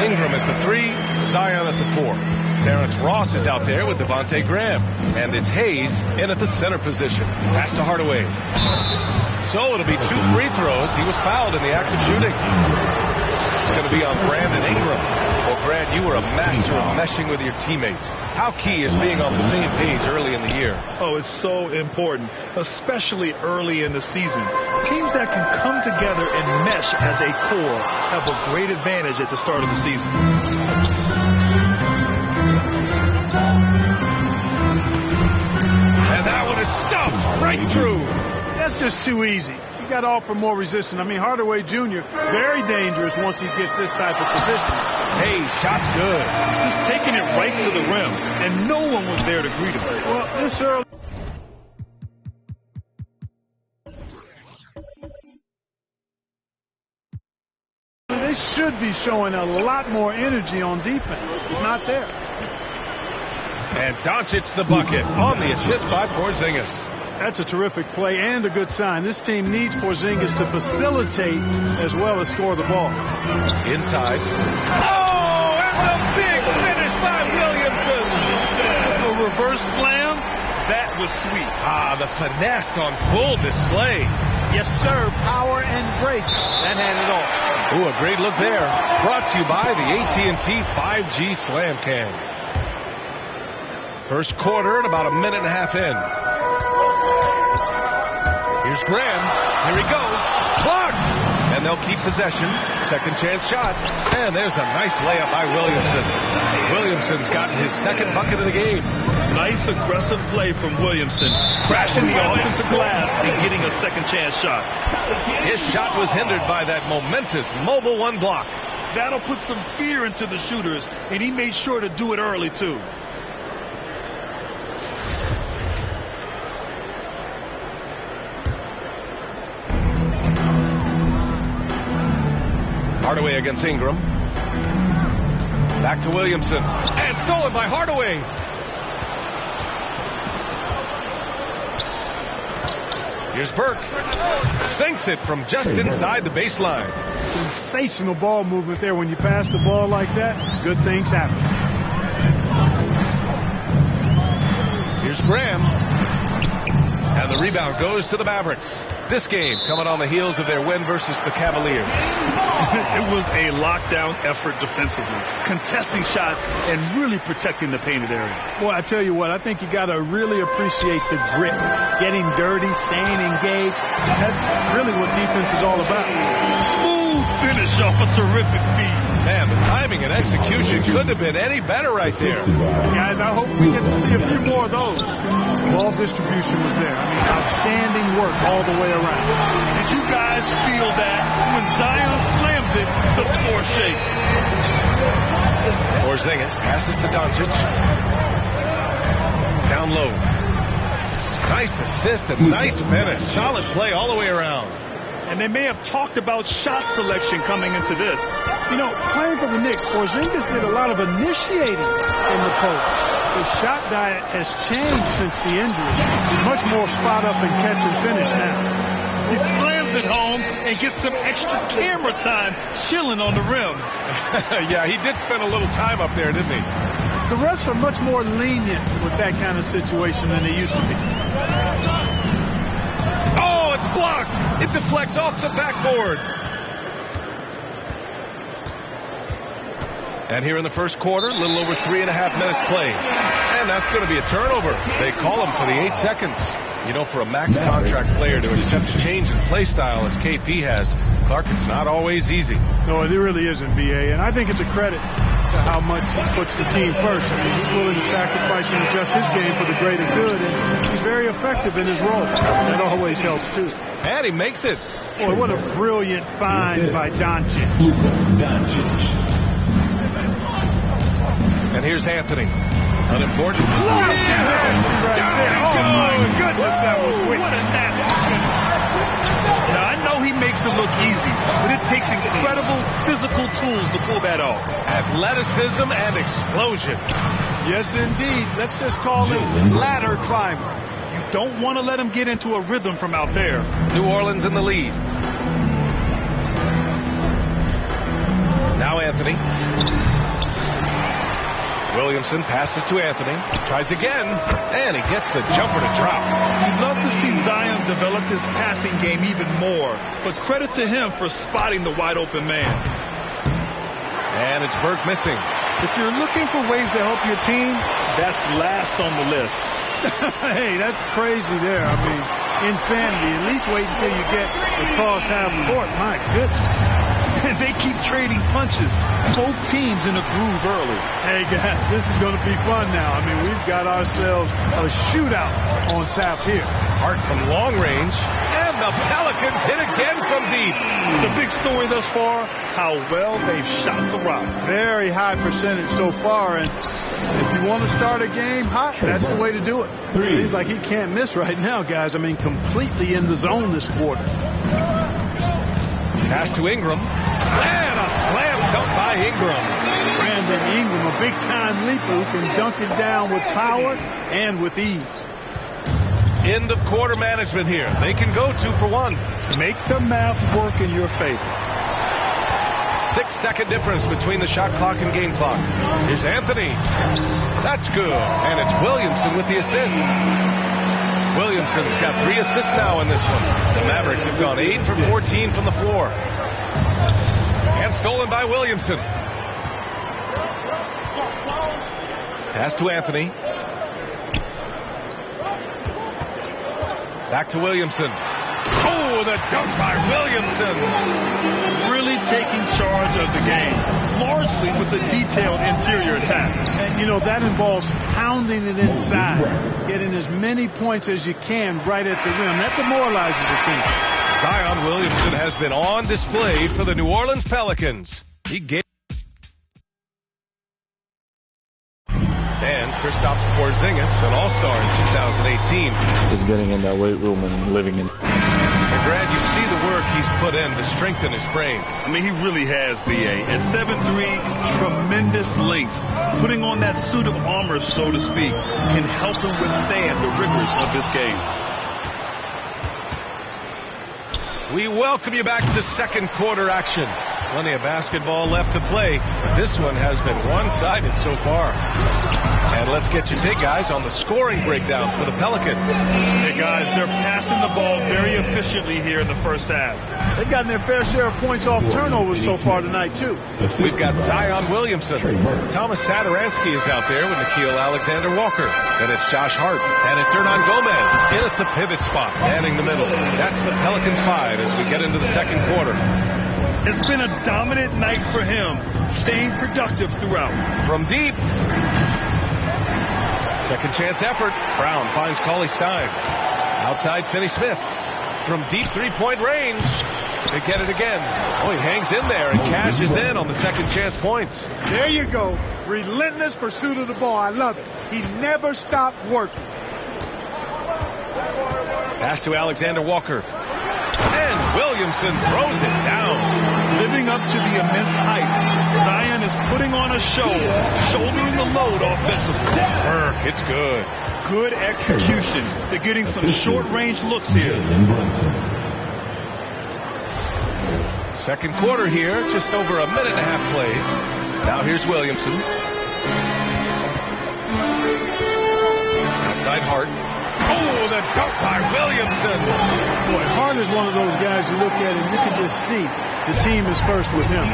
Ingram at the 3, Zion at the 4. Terrence Ross is out there with Devontae Graham. And it's Hayes in at the center position. Pass to Hardaway. So it'll be 2 free throws. He was fouled in the act of shooting. It's going to be on Brandon Ingram. Well, Brad, you were a master of meshing with your teammates. How key is being on the same page early in the year? Oh, it's so important, especially early in the season. Teams that can come together and mesh as a core have a great advantage at the start of the season. And that one is stuffed right through. That's just too easy. You got to offer more resistance. I mean, Hardaway Jr., very dangerous once he gets this type of position. Hey, shot's good. He's taking it right to the rim, and no one was there to greet him. Well, this early. They should be showing a lot more energy on defense. It's not there. And Doncic the bucket on the assist by Porzingis. That's a terrific play and a good sign. This team needs Porzingis to facilitate as well as score the ball. Inside. Oh, and the big finish by Williamson. A reverse slam. That was sweet. Ah, the finesse on full display. Yes, sir. Power and grace. That had it all. Ooh, a great look there. Brought to you by the AT&T 5G Slam Cam. First quarter and about a minute and a half in. Here's Graham. Here he goes. Blocked. And they'll keep possession. Second chance shot. And there's a nice layup by Williamson. Williamson's gotten his second bucket of the game. Nice aggressive play from Williamson. Crashing the offensive glass and getting a second chance shot. His shot was hindered by that momentous mobile 1 block. That'll put some fear into the shooters, and he made sure to do it early, too. Hardaway against Ingram. Back to Williamson. And stolen by Hardaway. Here's Burke. Sinks it from just inside the baseline. Sensational ball movement there. When you pass the ball like that, good things happen. Here's Graham. And the rebound goes to the Mavericks. This game coming on the heels of their win versus the Cavaliers. It was a lockdown effort defensively, contesting shots and really protecting the painted area. Well, I tell you what, I think you got to really appreciate the grit, getting dirty, staying engaged. That's really what defense is all about. Smooth finish off a terrific feed. Man, the timing and execution couldn't have been any better right there. Guys, I hope we get to see a few more of those. Ball distribution was there. I mean, outstanding work all the way around. Did you guys feel that when Zion slams it, the floor shakes? Porzingis passes to Doncic. Down low. Nice assist and nice finish. Solid play all the way around. And they may have talked about shot selection coming into this. You know, playing for the Knicks, Porzingis did a lot of initiating in the post. His shot diet has changed since the injury. He's much more spot up and catch and finish now. He slams it home and gets some extra camera time chilling on the rim. Yeah, he did spend a little time up there, didn't he? The refs are much more lenient with that kind of situation than they used to be. Oh, it's blocked. It deflects off the backboard. And here in the first quarter, a little over 3.5 minutes played. And that's going to be a turnover. They call him for the 8 seconds. You know, for a max contract player to accept a change in play style as KP has, Clark, it's not always easy. No, it really isn't, B.A. And I think it's a credit to how much he puts the team first. I mean, he's willing to sacrifice and adjust his game for the greater good. And he's very effective in his role. That always helps, too. And he makes it. Boy, what a brilliant find by Doncic. And here's Anthony. Unimportant. Right there. Oh, my goodness, that was quick. What a nasty finish. Now, I know he makes it look easy, but it takes incredible physical tools to pull that off. Athleticism and explosion. Yes, indeed. Let's just call him ladder climber. You don't want to let him get into a rhythm from out there. New Orleans in the lead. Now now Anthony. Williamson passes to Anthony. Tries again. And he gets the jumper to drop. You'd love to see Zion develop his passing game even more. But credit to him for spotting the wide open man. And it's Burke missing. If you're looking for ways to help your team, that's last on the list. Hey, that's crazy there. I mean, insanity. At least wait until you get across half court. My goodness. And they keep trading punches. Both teams in a groove early. Hey, guys, this is going to be fun now. I mean, we've got ourselves a shootout on tap here. Hart from long range. And the Pelicans hit again from deep. The big story thus far, how well they've shot the rock. Very high percentage so far. And if you want to start a game hot, that's the way to do it. Seems like he can't miss right now, guys. I mean, completely in the zone this quarter. Pass to Ingram. And a slam dunk by Ingram. Brandon Ingram, a big-time leaper who can dunk it down with power and with ease. End of quarter management here. They can go 2 for 1. Make the math work in your favor. 6-second difference between the shot clock and game clock. Here's Anthony. That's good. And it's Williamson with the assist. Williamson's got 3 assists now in this one. The Mavericks have gone 8 for 14 from the floor. And stolen by Williamson. Pass to Anthony. Back to Williamson. Oh, the dunk by Williamson. Really taking charge of the game, largely with the detailed interior attack. And, you know, that involves pounding it inside, getting as many points as you can right at the rim. That demoralizes the team. Zion Williamson has been on display for the New Orleans Pelicans. He gave. And Kristaps Porzingis, an all-star in 2018. Is getting in that weight room and living in. And Brad, you see the work he's put in to strengthen his frame. I mean, he really has, B.A. At 7'3", tremendous length. Putting on that suit of armor, so to speak, can help him withstand the rigors of this game. We welcome you back to second quarter action. Plenty of basketball left to play, but this one has been one-sided so far. And let's get your take, guys, on the scoring breakdown for the Pelicans. Hey, guys, they're passing the ball very efficiently here in the first half. They've gotten their fair share of points off turnovers so far tonight, too. We've got Zion Williamson. Thomas Satoransky is out there with Nickeil Alexander-Walker. Then it's Josh Hart. And it's Hernan Gomez in at the pivot spot, manning the middle. That's the Pelicans 5 as we get into the second quarter. It's been a dominant night for him, staying productive throughout. From deep. Second chance effort. Brown finds Cauley Stein. Outside Finney-Smith. From deep three-point range. They get it again. Oh, he hangs in there and cashes in on the second chance points. There you go. Relentless pursuit of the ball. I love it. He never stopped working. Pass to Alexander Walker. And Williamson throws it down. Living up to the immense hype, Zion is putting on a show, shouldering the load offensively. Burke, it's good. Good execution. They're getting some short-range looks here. Second quarter here, just over a minute and a half played. Now here's Williamson. Outside Hart. Oh, the dunk by Williamson. Boy, Hart is one of those guys you look at and you can just see the team is first with him.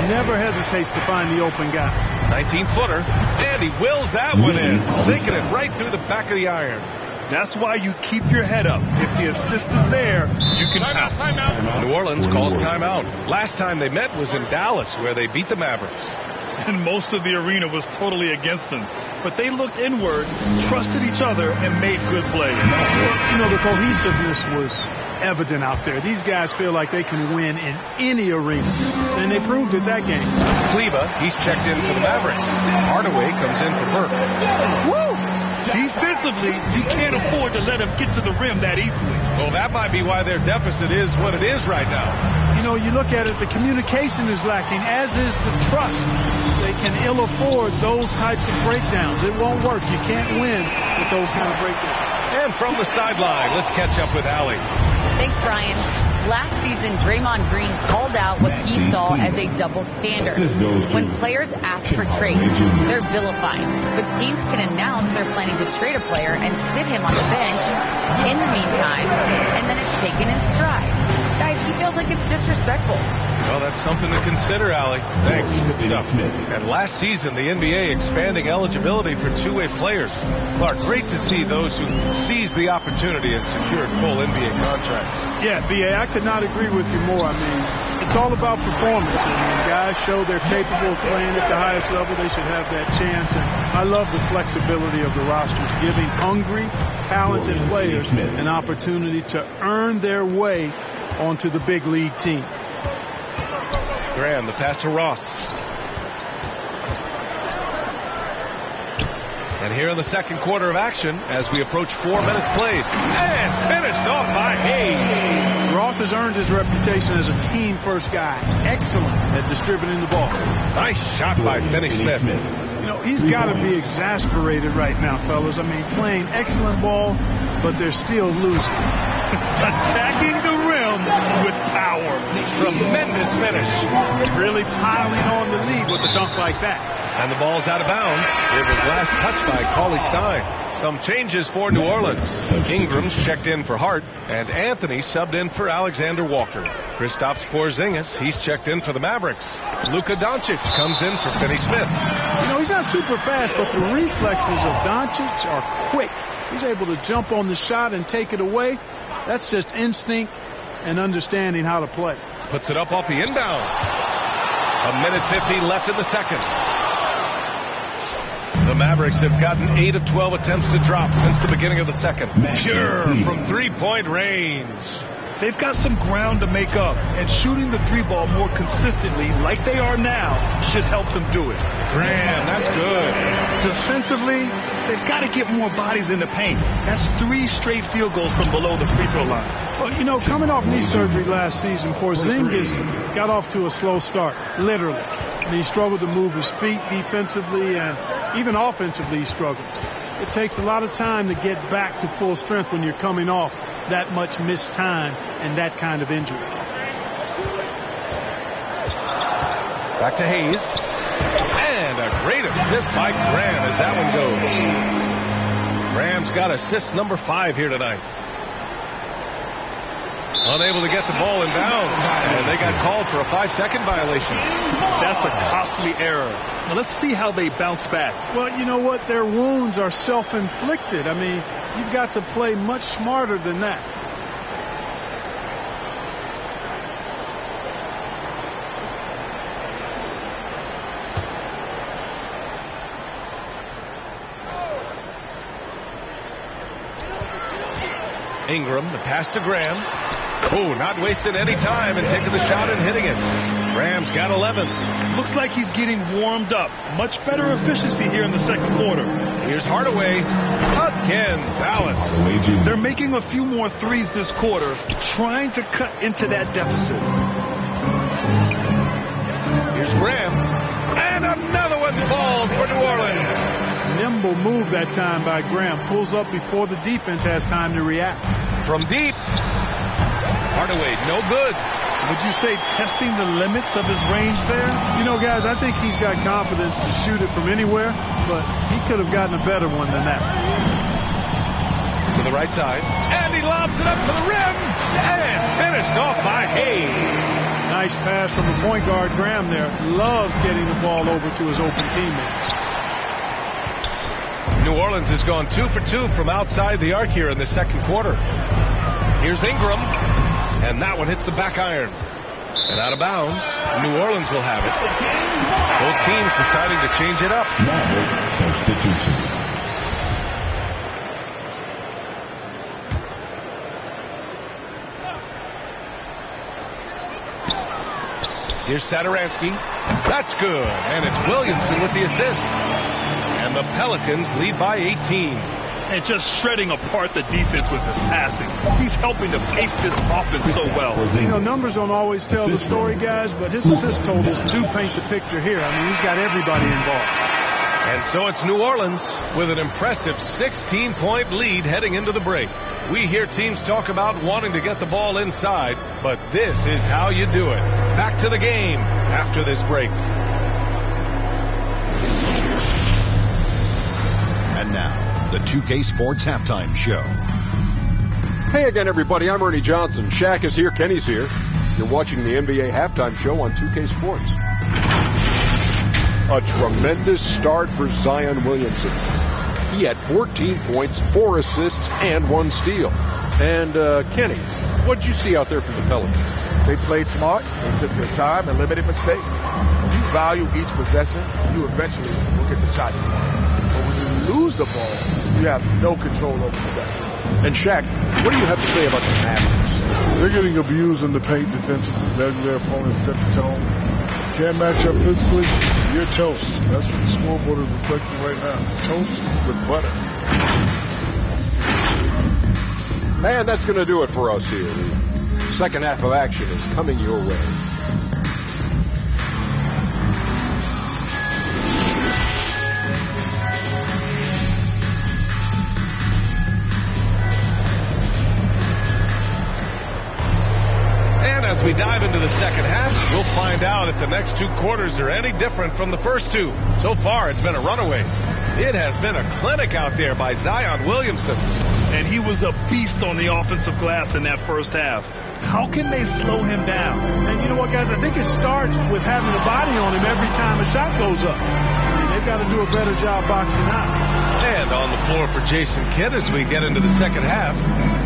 Never hesitates to find the open guy. 19-footer, and he wills that one in, sinking it right through the back of the iron. That's why you keep your head up. If the assist is there, you can pounce. Timeout. New Orleans calls timeout. Last time they met was in Dallas, where they beat the Mavericks. And most of the arena was totally against them. But they looked inward, trusted each other, and made good plays. You know, the cohesiveness was evident out there. These guys feel like they can win in any arena. And they proved it that game. Kleba, he's checked in for the Mavericks. Hardaway comes in for Burke. Woo! Defensively, you can't afford to let them get to the rim that easily. Well, that might be why their deficit is what it is right now. You know, you look at it, the communication is lacking, as is the trust. They can ill afford those types of breakdowns. It won't work. You can't win with those kind of breakdowns. And from the sideline, let's catch up with Allie. Thanks, Brian. Last season, Draymond Green called out what he saw as a double standard. When players ask for trades, they're vilified. But teams can announce they're planning to trade a player and sit him on the bench in the meantime, and then it's taken in stride. Guys, he feels like it's disrespectful. Well, that's something to consider, Allie. Thanks. Good stuff. And last season, the NBA expanding eligibility for two-way players. Clark, great to see those who seized the opportunity and secured full NBA contracts. Yeah, B.A., I could not agree with you more. I mean, it's all about performance. And when guys show they're capable of playing at the highest level, they should have that chance. And I love the flexibility of the rosters, giving hungry, talented players an opportunity to earn their way onto the big league team. Graham, the pass to Ross. And here in the second quarter of action, as we approach 4 minutes played, and finished off by Hayes. Ross has earned his reputation as a team-first guy. Excellent at distributing the ball. Nice shot by Finney-Smith. You know, he's got to be exasperated right now, fellas. I mean, playing excellent ball, but they're still losing. Attacking the rim with power. Tremendous finish. Really piling on the lead with a dunk like that. And the ball's out of bounds. It was last touched by Cauley Stein. Some changes for New Orleans. Ingram's checked in for Hart, and Anthony subbed in for Alexander Walker. Kristaps Porzingis, he's checked in for the Mavericks. Luka Doncic comes in for Finney-Smith. You know, he's not super fast, but the reflexes of Doncic are quick. He's able to jump on the shot and take it away. That's just instinct and understanding how to play. Puts it up off the inbound. 1:50 left in the second. The Mavericks have gotten 8 of 12 attempts to drop since the beginning of the second. Pure from three-point range. They've got some ground to make up, and shooting the three ball more consistently like they are now should help them do it. Graham, that's good. Defensively, they've got to get more bodies in the paint. That's 3 straight field goals from below the free throw line. Well, you know, coming off knee surgery last season, Porzingis got off to a slow start, literally. I mean, he struggled to move his feet defensively, and even offensively he struggled. It takes a lot of time to get back to full strength when you're coming off that much missed time and that kind of injury. Back to Hayes. And a great assist by Graham as that one goes. Graham's got assist number 5 here tonight. Unable to get the ball in bounds, and they got called for a 5-second violation. That's a costly error. Now let's see how they bounce back. Well, you know what? Their wounds are self-inflicted. I mean, you've got to play much smarter than that. Ingram, the pass to Graham. Oh, not wasting any time and taking the shot and hitting it. Graham's got 11. Looks like he's getting warmed up. Much better efficiency here in the second quarter. Here's Hardaway. Again, Dallas. They're making a few more threes this quarter, trying to cut into that deficit. Here's Graham. And another one falls for New Orleans. Nimble move that time by Graham. Pulls up before the defense has time to react. From deep. Hardaway, no good. Would you say testing the limits of his range there? You know, guys, I think he's got confidence to shoot it from anywhere, but he could have gotten a better one than that. To the right side. And he lobs it up to the rim. And finished off by Hayes. Nice pass from the point guard, Graham there. Loves getting the ball over to his open teammates. New Orleans has gone 2 for 2 from outside the arc here in the second quarter. Here's Ingram, and that one hits the back iron. And out of bounds, New Orleans will have it. Both teams deciding to change it up. Substitution. Here's Satoransky. That's good. And it's Williamson with the assist. And the Pelicans lead by 18. And just shredding apart the defense with his passing. He's helping to pace this offense so well. You know, numbers don't always tell the story, guys, but his assist totals do paint the picture here. I mean, he's got everybody involved. And so it's New Orleans with an impressive 16-point lead heading into the break. We hear teams talk about wanting to get the ball inside, but this is how you do it. Back to the game after this break. And now, the 2K Sports Halftime Show. Hey again, everybody. I'm Ernie Johnson. Shaq is here. Kenny's here. You're watching the NBA Halftime Show on 2K Sports. A tremendous start for Zion Williamson. He had 14 points, 4 assists, and 1 steal. And, Kenny, what did you see out there from the Pelicans? They played smart. They took their time and limited mistakes. When you value each possession, you eventually will get the shot. But when you lose the ball, you have no control over possession. And, Shaq, what do you have to say about the Mavericks? They're getting abused in the paint defensively, letting their opponents set the tone. Can't match up physically, you're toast. That's what the scoreboard is reflecting right now. Toast with butter. And that's going to do it for us here. The second half of action is coming your way. And as we dive into the second half, we'll find out if the next 2 quarters are any different from the first 2. So far, it's been a runaway. It has been a clinic out there by Zion Williamson. And he was a beast on the offensive glass in that first half. How can they slow him down? And you know what, guys? I think it starts with having a body on him every time a shot goes up. I mean, they've got to do a better job boxing out. And on the floor for Jason Kidd as we get into the second half.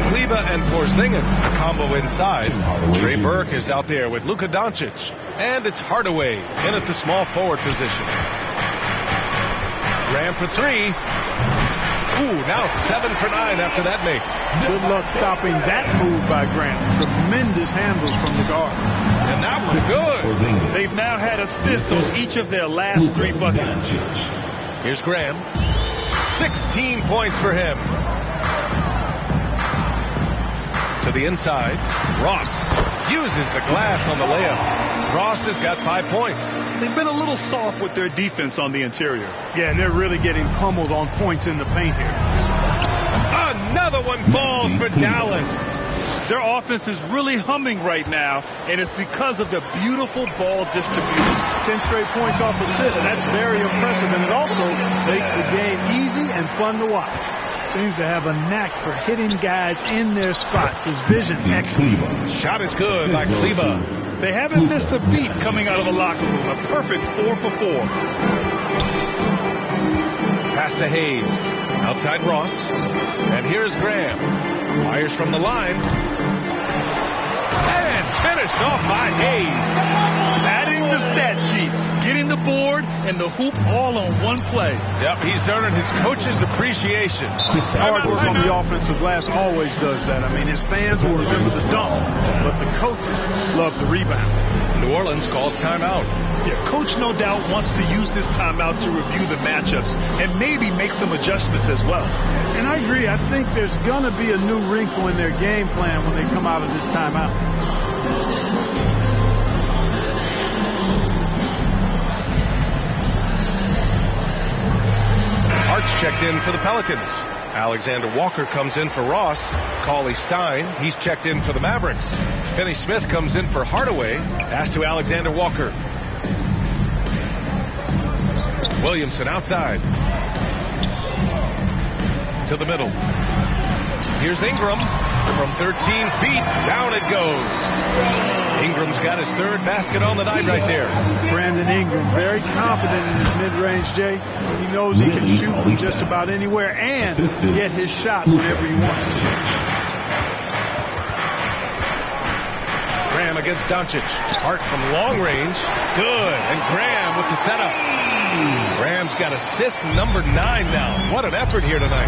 Kleba and Porzingis, a combo inside. Trey Burke is out there with Luka Doncic. And it's Hardaway in at the small forward position. Graham for 3. Ooh, now 7 for 9 after that make. Good luck stopping that move by Graham. Tremendous handles from the guard. And that was good. They've now had assists on each of their last 3 buckets. Here's Graham. 16 points for him. To the inside. Ross uses the glass on the layup. Ross has got 5 points. They've been a little soft with their defense on the interior. Yeah, and they're really getting pummeled on points in the paint here. Another one falls for Dallas. Their offense is really humming right now, and it's because of the beautiful ball distribution. 10 straight points off assists. That's very impressive, and it also makes the game easy and fun to watch. Seems to have a knack for hitting guys in their spots. His vision excellent. Shot is good by Kleba. They haven't missed a beat coming out of the locker room. A perfect 4 for 4. Pass to Hayes. Outside Ross. And here's Graham. Fires from the line. And finished off by Hayes. Adding the stat sheet. Getting the board and the hoop all on one play. Yep, he's earning his coach's appreciation. Hard work on the offensive glass always does that. I mean, his fans will remember the dunk, but the coaches love the rebound. New Orleans calls timeout. Yeah, coach no doubt wants to use this timeout to review the matchups and maybe make some adjustments as well. And I agree. I think there's going to be a new wrinkle in their game plan when they come out of this timeout. Hart's checked in for the Pelicans. Alexander Walker comes in for Ross. Cauley Stein, he's checked in for the Mavericks. Finney Smith comes in for Hardaway. Pass to Alexander Walker. Williamson outside. To the middle. Here's Ingram. From 13 feet, down it goes. Ingram's got his 3rd basket on the night right there. Brandon Ingram, very confident in his mid-range, Jay. He knows he can shoot from just about anywhere and get his shot whenever he wants to. Graham against Doncic. Hart from long range. Good. And Graham with the setup. Graham's got assist number 9 now. What an effort here tonight.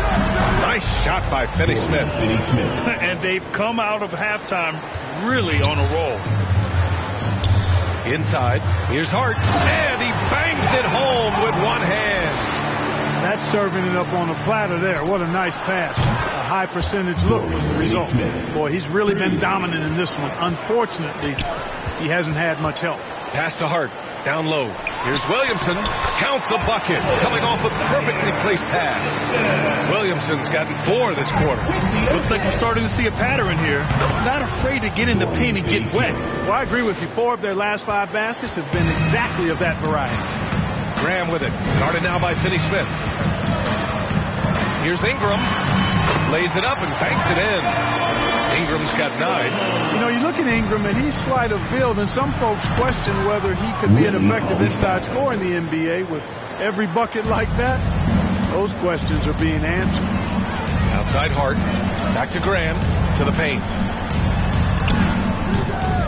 Nice shot by Finney Smith. And they've come out of halftime really on a roll. Inside. Here's Hart. And he bangs it home with one hand. That's serving it up on a platter there. What a nice pass. A high percentage look was the result. Boy, he's really been dominant in this one. Unfortunately, he hasn't had much help. Pass to Hart. Down low. Here's Williamson. Count the bucket. Coming off a perfectly placed pass. Williamson's gotten 4 this quarter. Looks like we're starting to see a pattern here. Not afraid to get in the paint and get wet. Well, I agree with you. 4 of their last 5 baskets have been exactly of that variety. Graham with it. Guarded now by Finney Smith. Here's Ingram. Lays it up and banks it in. Ingram's got 9. You know, you look at Ingram, and he's slight of build, and some folks question whether he could be an effective inside scorer in the NBA with every bucket like that. Those questions are being answered. Outside Hart. Back to Graham. To the paint.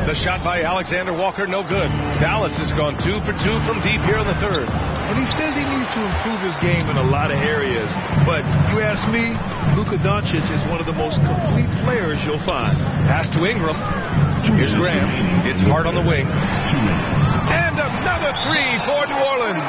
The shot by Alexander Walker, no good. Dallas has gone 2 for 2 from deep here in the third. And he says he needs to improve his game in a lot of areas. But you ask me, Luka Doncic is one of the most complete players you'll find. Pass to Ingram. Here's Graham. It's Hart on the wing. And another 3 for New Orleans.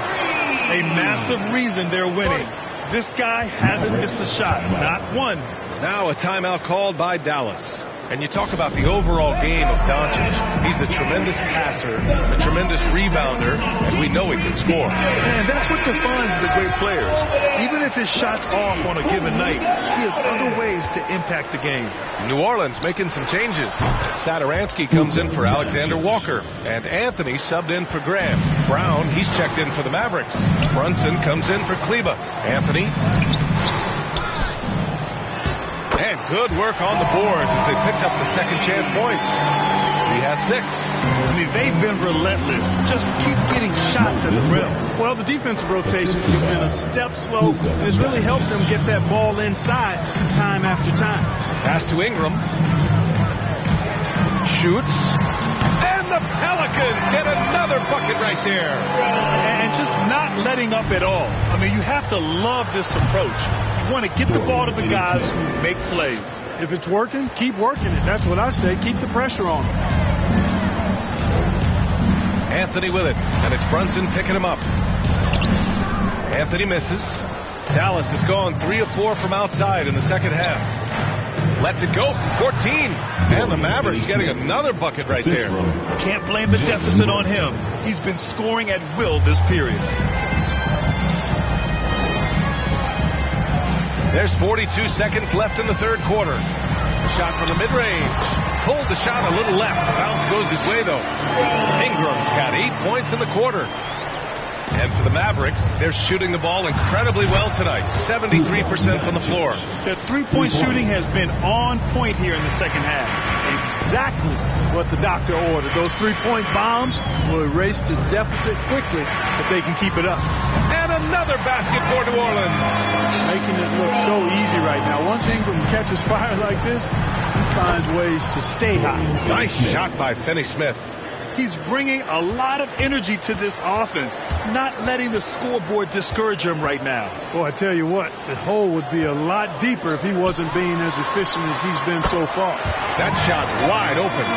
A massive reason they're winning. This guy hasn't missed a shot. Not one. Now a timeout called by Dallas. And you talk about the overall game of Doncic. He's a tremendous passer, a tremendous rebounder, and we know he can score. And that's what defines the great players. Even if his shot's off on a given night, he has other ways to impact the game. New Orleans making some changes. Satoransky comes in for Alexander Walker, and Anthony subbed in for Graham. Brown, he's checked in for the Mavericks. Brunson comes in for Kleba. Anthony. And good work on the boards as they picked up the second chance points. He has 6. I mean, they've been relentless. Just keep getting shots at the rim. Well, the defensive rotation has been a step slow, and it's really helped them get that ball inside time after time. Pass to Ingram. Shoots. And the Pelicans get another bucket right there. And just not letting up at all. I mean, you have to love this approach. You want to get the ball to the guys who make plays. If it's working, keep working it. That's what I say. Keep the pressure on them. Anthony with it, and it's Brunson picking him up. Anthony misses. Dallas has gone 3 of 4 from outside in the second half. Lets it go from 14. And the Mavericks getting another bucket right there. Can't blame the deficit on him. He's been scoring at will this period. There's 42 seconds left in the third quarter. Shot from the mid-range. Pulled the shot a little left. Bounce goes his way, though. Ingram's got 8 points in the quarter. And for the Mavericks, they're shooting the ball incredibly well tonight. 73% from the floor. Their three-point shooting has been on point here in the second half. Exactly what the doctor ordered. Those 3-point bombs will erase the deficit quickly if they can keep it up. And another basket for New Orleans. Making it look so easy right now. Once Ingram catches fire like this, he finds ways to stay hot. Nice shot by Finney Smith. He's bringing a lot of energy to this offense, not letting the scoreboard discourage him right now. Boy, I tell you what, the hole would be a lot deeper if he wasn't being as efficient as he's been so far. That shot wide open.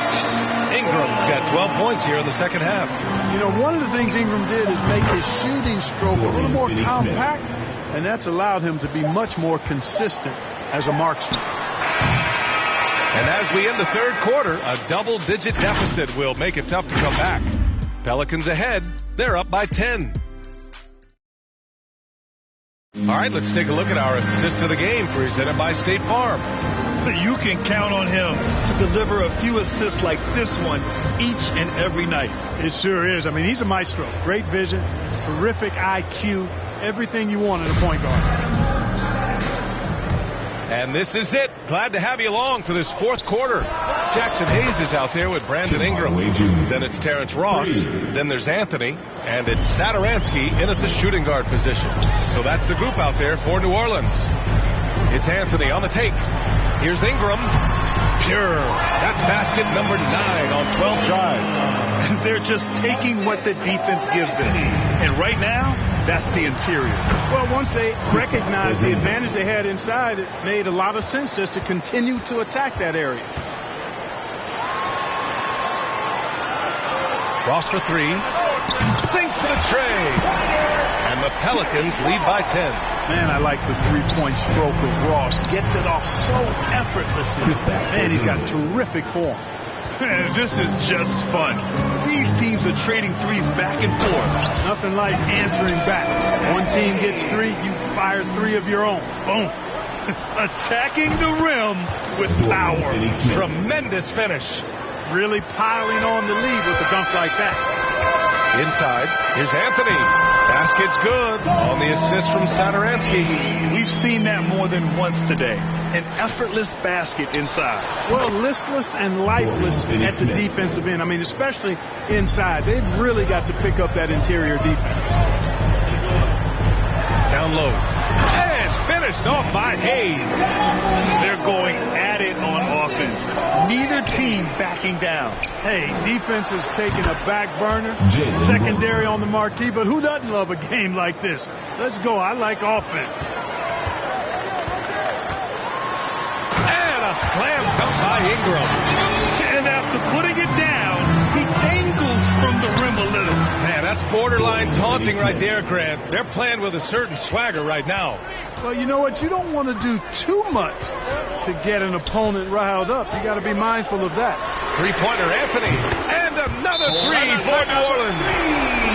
Ingram's got 12 points here in the second half. You know, one of the things Ingram did is make his shooting stroke a little more compact, and that's allowed him to be much more consistent as a marksman. And as we end the third quarter, a double-digit deficit will make it tough to come back. Pelicans ahead. They're up by 10. All right, let's take a look at our assist of the game presented by State Farm. You can count on him to deliver a few assists like this one each and every night. It sure is. I mean, he's a maestro. Great vision, terrific IQ, everything you want in a point guard. And this is it. Glad to have you along for this fourth quarter. Jackson Hayes is out there with Brandon Ingram. Then it's Terrence Ross. Then there's Anthony. And it's Satoransky in at the shooting guard position. So that's the group out there for New Orleans. It's Anthony on the take. Here's Ingram. Pure. That's basket number 9 on 12 tries. They're just taking what the defense gives them. And right now, that's the interior. Well, once they recognized the advantage they had inside, it made a lot of sense just to continue to attack that area. Ross for 3. Sinks to the tray. And the Pelicans lead by 10. Man, I like the three-point stroke of Ross. Gets it off so effortlessly. Man, he's got terrific form. Man, this is just fun. These teams are trading threes back and forth. Nothing like answering back. One team gets 3, you fire 3 of your own. Boom. Attacking the rim with power. Tremendous finish. Really piling on the lead with a dunk like that. Inside, here's Anthony. Basket's good on the assist from Saturansky. We've seen that more than once today. An effortless basket inside. Well, listless and lifeless at the defensive end. I mean, especially inside. They've really got to pick up that interior defense. Down low. And it's finished off by Hayes. They're going at it on offense. Neither team backing down. Hey, defense is taking a back burner. Secondary on the marquee, but who doesn't love a game like this? Let's go. I like offense. And a slam dunk by Ingram. And after putting it down, he dangles from the rim a little. Man, that's borderline taunting right there, Grant. They're playing with a certain swagger right now. Well, you know what? You don't want to do too much to get an opponent riled up. You got to be mindful of that. Three-pointer, Anthony. And another 3 for New Orleans.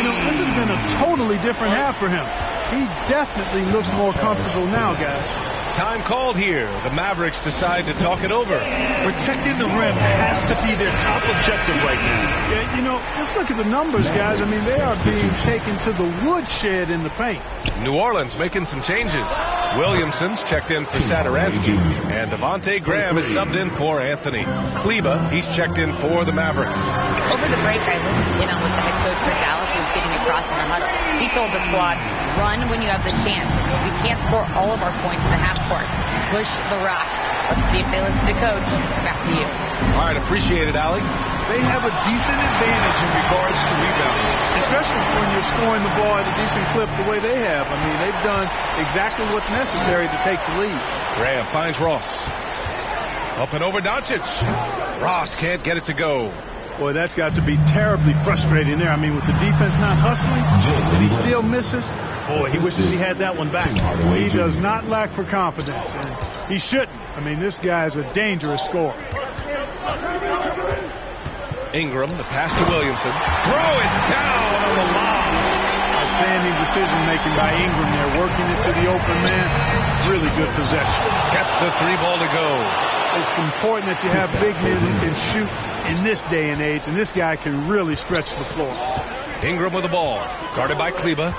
You know, this has been a totally different half for him. He definitely looks more comfortable now, guys. Time called here. The Mavericks decide to talk it over. Protecting the rim has to be their top objective right now. Yeah, you know, just look at the numbers, guys. I mean, they are being taken to the woodshed in the paint. New Orleans making some changes. Williamson's checked in for Saturansky, and Devontae Graham is subbed in for Anthony. Kleba, he's checked in for the Mavericks. Over the break, I listened in on what the head coach for Dallas was getting across in the huddle. He told the squad, run when you have the chance. We can't score all of our points in the half court. Push the rock. Let's see if they listen to coach. Back to you. All right, appreciate it, Allie. They have a decent advantage in regards to rebounding, especially when you're scoring the ball at a decent clip the way they have. I mean, they've done exactly what's necessary to take the lead. Graham finds Ross. Up and over Doncic. Ross can't get it to go. Boy, that's got to be terribly frustrating there. I mean, with the defense not hustling, and he still misses. Boy, he wishes he had that one back. He does not lack for confidence, and he shouldn't. I mean, this guy is a dangerous scorer. Ingram, the pass to Williamson. Throw it down on the lob. Outstanding decision-making by Ingram there, working it to the open man. Really good possession. Gets the 3 ball to go. It's important that you have big men who can shoot in this day and age, and this guy can really stretch the floor. Ingram with the ball, guarded by Kleba.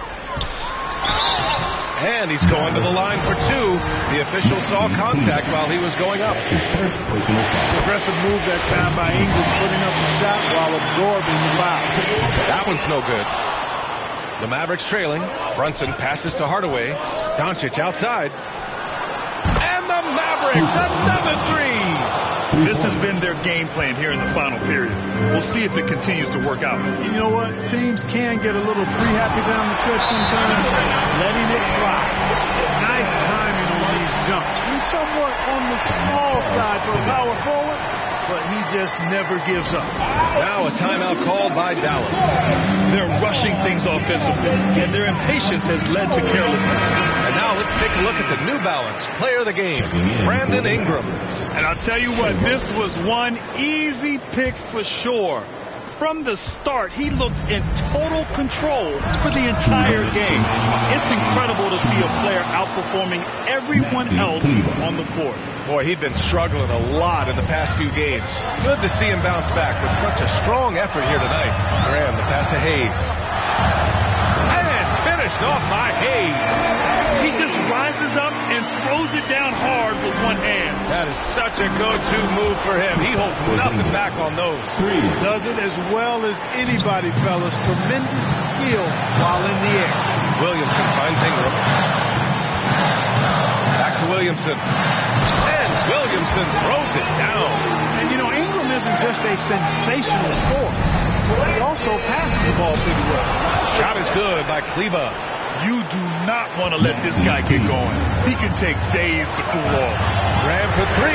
And he's going to the line for 2. The official saw contact while he was going up. Aggressive move that time by Ingram, putting up the shot while absorbing the foul. That one's no good. The Mavericks trailing. Brunson passes to Hardaway. Doncic outside. And the Mavericks, another 3. This has been their game plan here in the final period. We'll see if it continues to work out. You know what? Teams can get a little pre-happy down the stretch sometimes, letting it fly. Nice timing on these jumps. He's somewhat on the small side for a power forward, but he just never gives up. Now a timeout called by Dallas. They're rushing things offensively, and their impatience has led to carelessness. And now let's take a look at the New Balance player of the game, Brandon Ingram. And I'll tell you what, this was one easy pick for sure. From the start, he looked in total control for the entire game. It's incredible to see a player outperforming everyone else on the court. Boy, he'd been struggling a lot in the past few games. Good to see him bounce back with such a strong effort here tonight. Graham, the pass to Hayes. And finished off by Hayes. He just rises up and throws it down hard with one hand. That is such a go-to move for him. He holds nothing back on those. Does it as well as anybody, fellas. Tremendous skill while in the air. Williamson finds Ingram. Back to Williamson. And Williamson throws it down. And, you know, Ingram isn't just a sensational scorer. He also passes the ball pretty well. Shot is good by Kleba. You do not want to let this guy get going. He can take days to cool off. Graham for 3.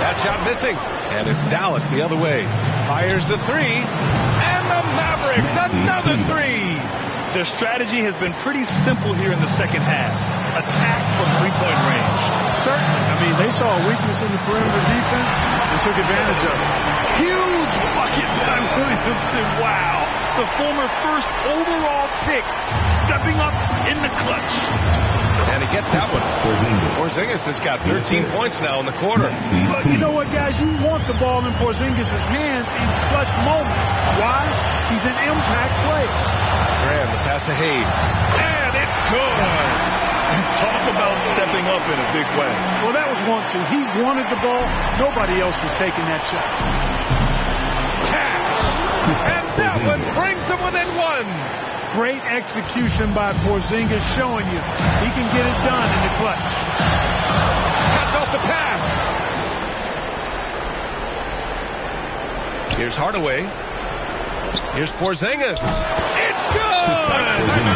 That shot missing. And it's Dallas the other way. Fires the 3. And the Mavericks, another 3. Their strategy has been pretty simple here in the second half. Attack from 3-point range. Certainly. I mean, they saw a weakness in the perimeter defense and took advantage of it. Huge bucket by Williamson. Wow. The former first overall pick stepping up in the clutch. And he gets that one. Porzingis has got 13 points now in the quarter. But you know what, guys? You want the ball in Porzingis' hands in clutch moment. Why? He's an impact player. Graham, the pass to Hayes. And it's good. Talk about stepping up in a big way. Well, that was 1-2. He wanted the ball. Nobody else was taking that shot. Cash. And that one brings them within one. Great execution by Porzingis, showing you he can get it done in the clutch. Cuts off the pass. Here's Hardaway. Here's Porzingis. It's good.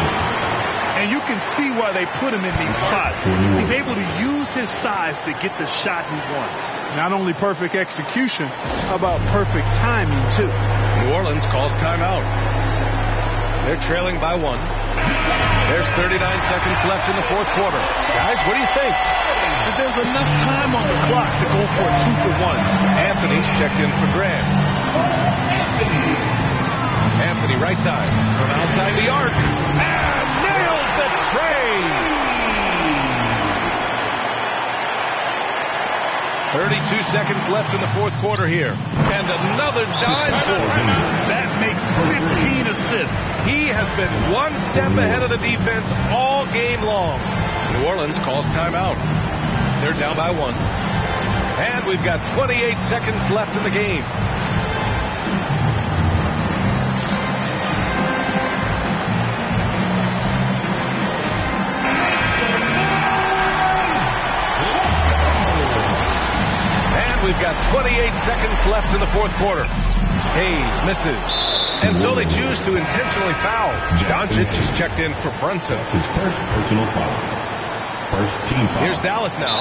And you can see why they put him in these spots. He's able to use his size to get the shot he wants. Not only perfect execution, how about perfect timing, too? New Orleans calls timeout. They're trailing by one. There's 39 seconds left in the fourth quarter. Guys, what do you think? There's enough time on the clock to go for a 2-for-1. Anthony's checked in for Graham. Anthony, right side. From outside the arc. And nails the tray. 32 seconds left in the fourth quarter here. And another dime for him. That makes 15 assists. He has been one step ahead of the defense all game long. New Orleans calls timeout. They're down by one. And we've got 28 seconds left in the game. We've got 28 seconds left in the fourth quarter. Hayes misses. And so they choose to intentionally foul. Doncic is checked in for Brunson. His first personal foul. First team foul. Here's Dallas now.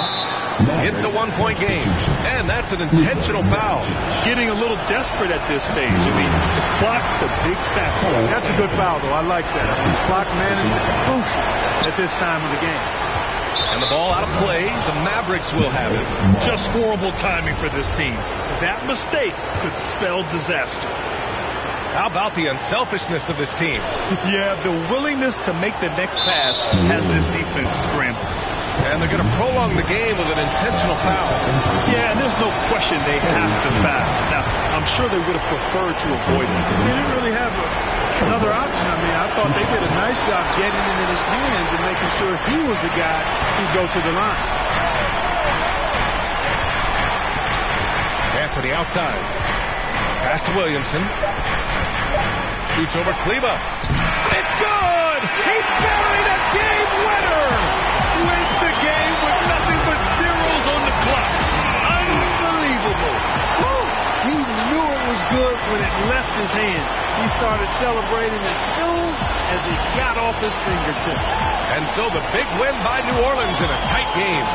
It's a one-point game. And that's an intentional foul. Getting a little desperate at this stage. I mean, the clock's the big factor. That's a good foul, though. I like that. Clock management crucial at this time of the game. And the ball out of play. The Mavericks will have it. Just horrible timing for this team. That mistake could spell disaster. How about the unselfishness of this team? Yeah, the willingness to make the next pass has this defense scrambled. And they're going to prolong the game with an intentional foul. Yeah, and there's no question they have to foul. Now, I'm sure they would have preferred to avoid it. They didn't really have another option. I mean, I thought they did a nice job getting it in his hands and making sure he was the guy who'd go to the line. Anthony outside. Pass to Williamson. Shoots over Kleba. It's good! He buried a game winner! Wins the game with nothing but zeros on the clock. Unbelievable. Woo! He knew it was good when it left his hand. He started celebrating as soon as it got off his fingertip. And so the big win by New Orleans in a tight game.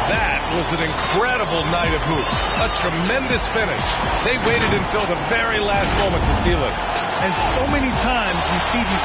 That was an incredible night of hoops. A tremendous finish. They waited until the very last moment to seal it. And so many times we see these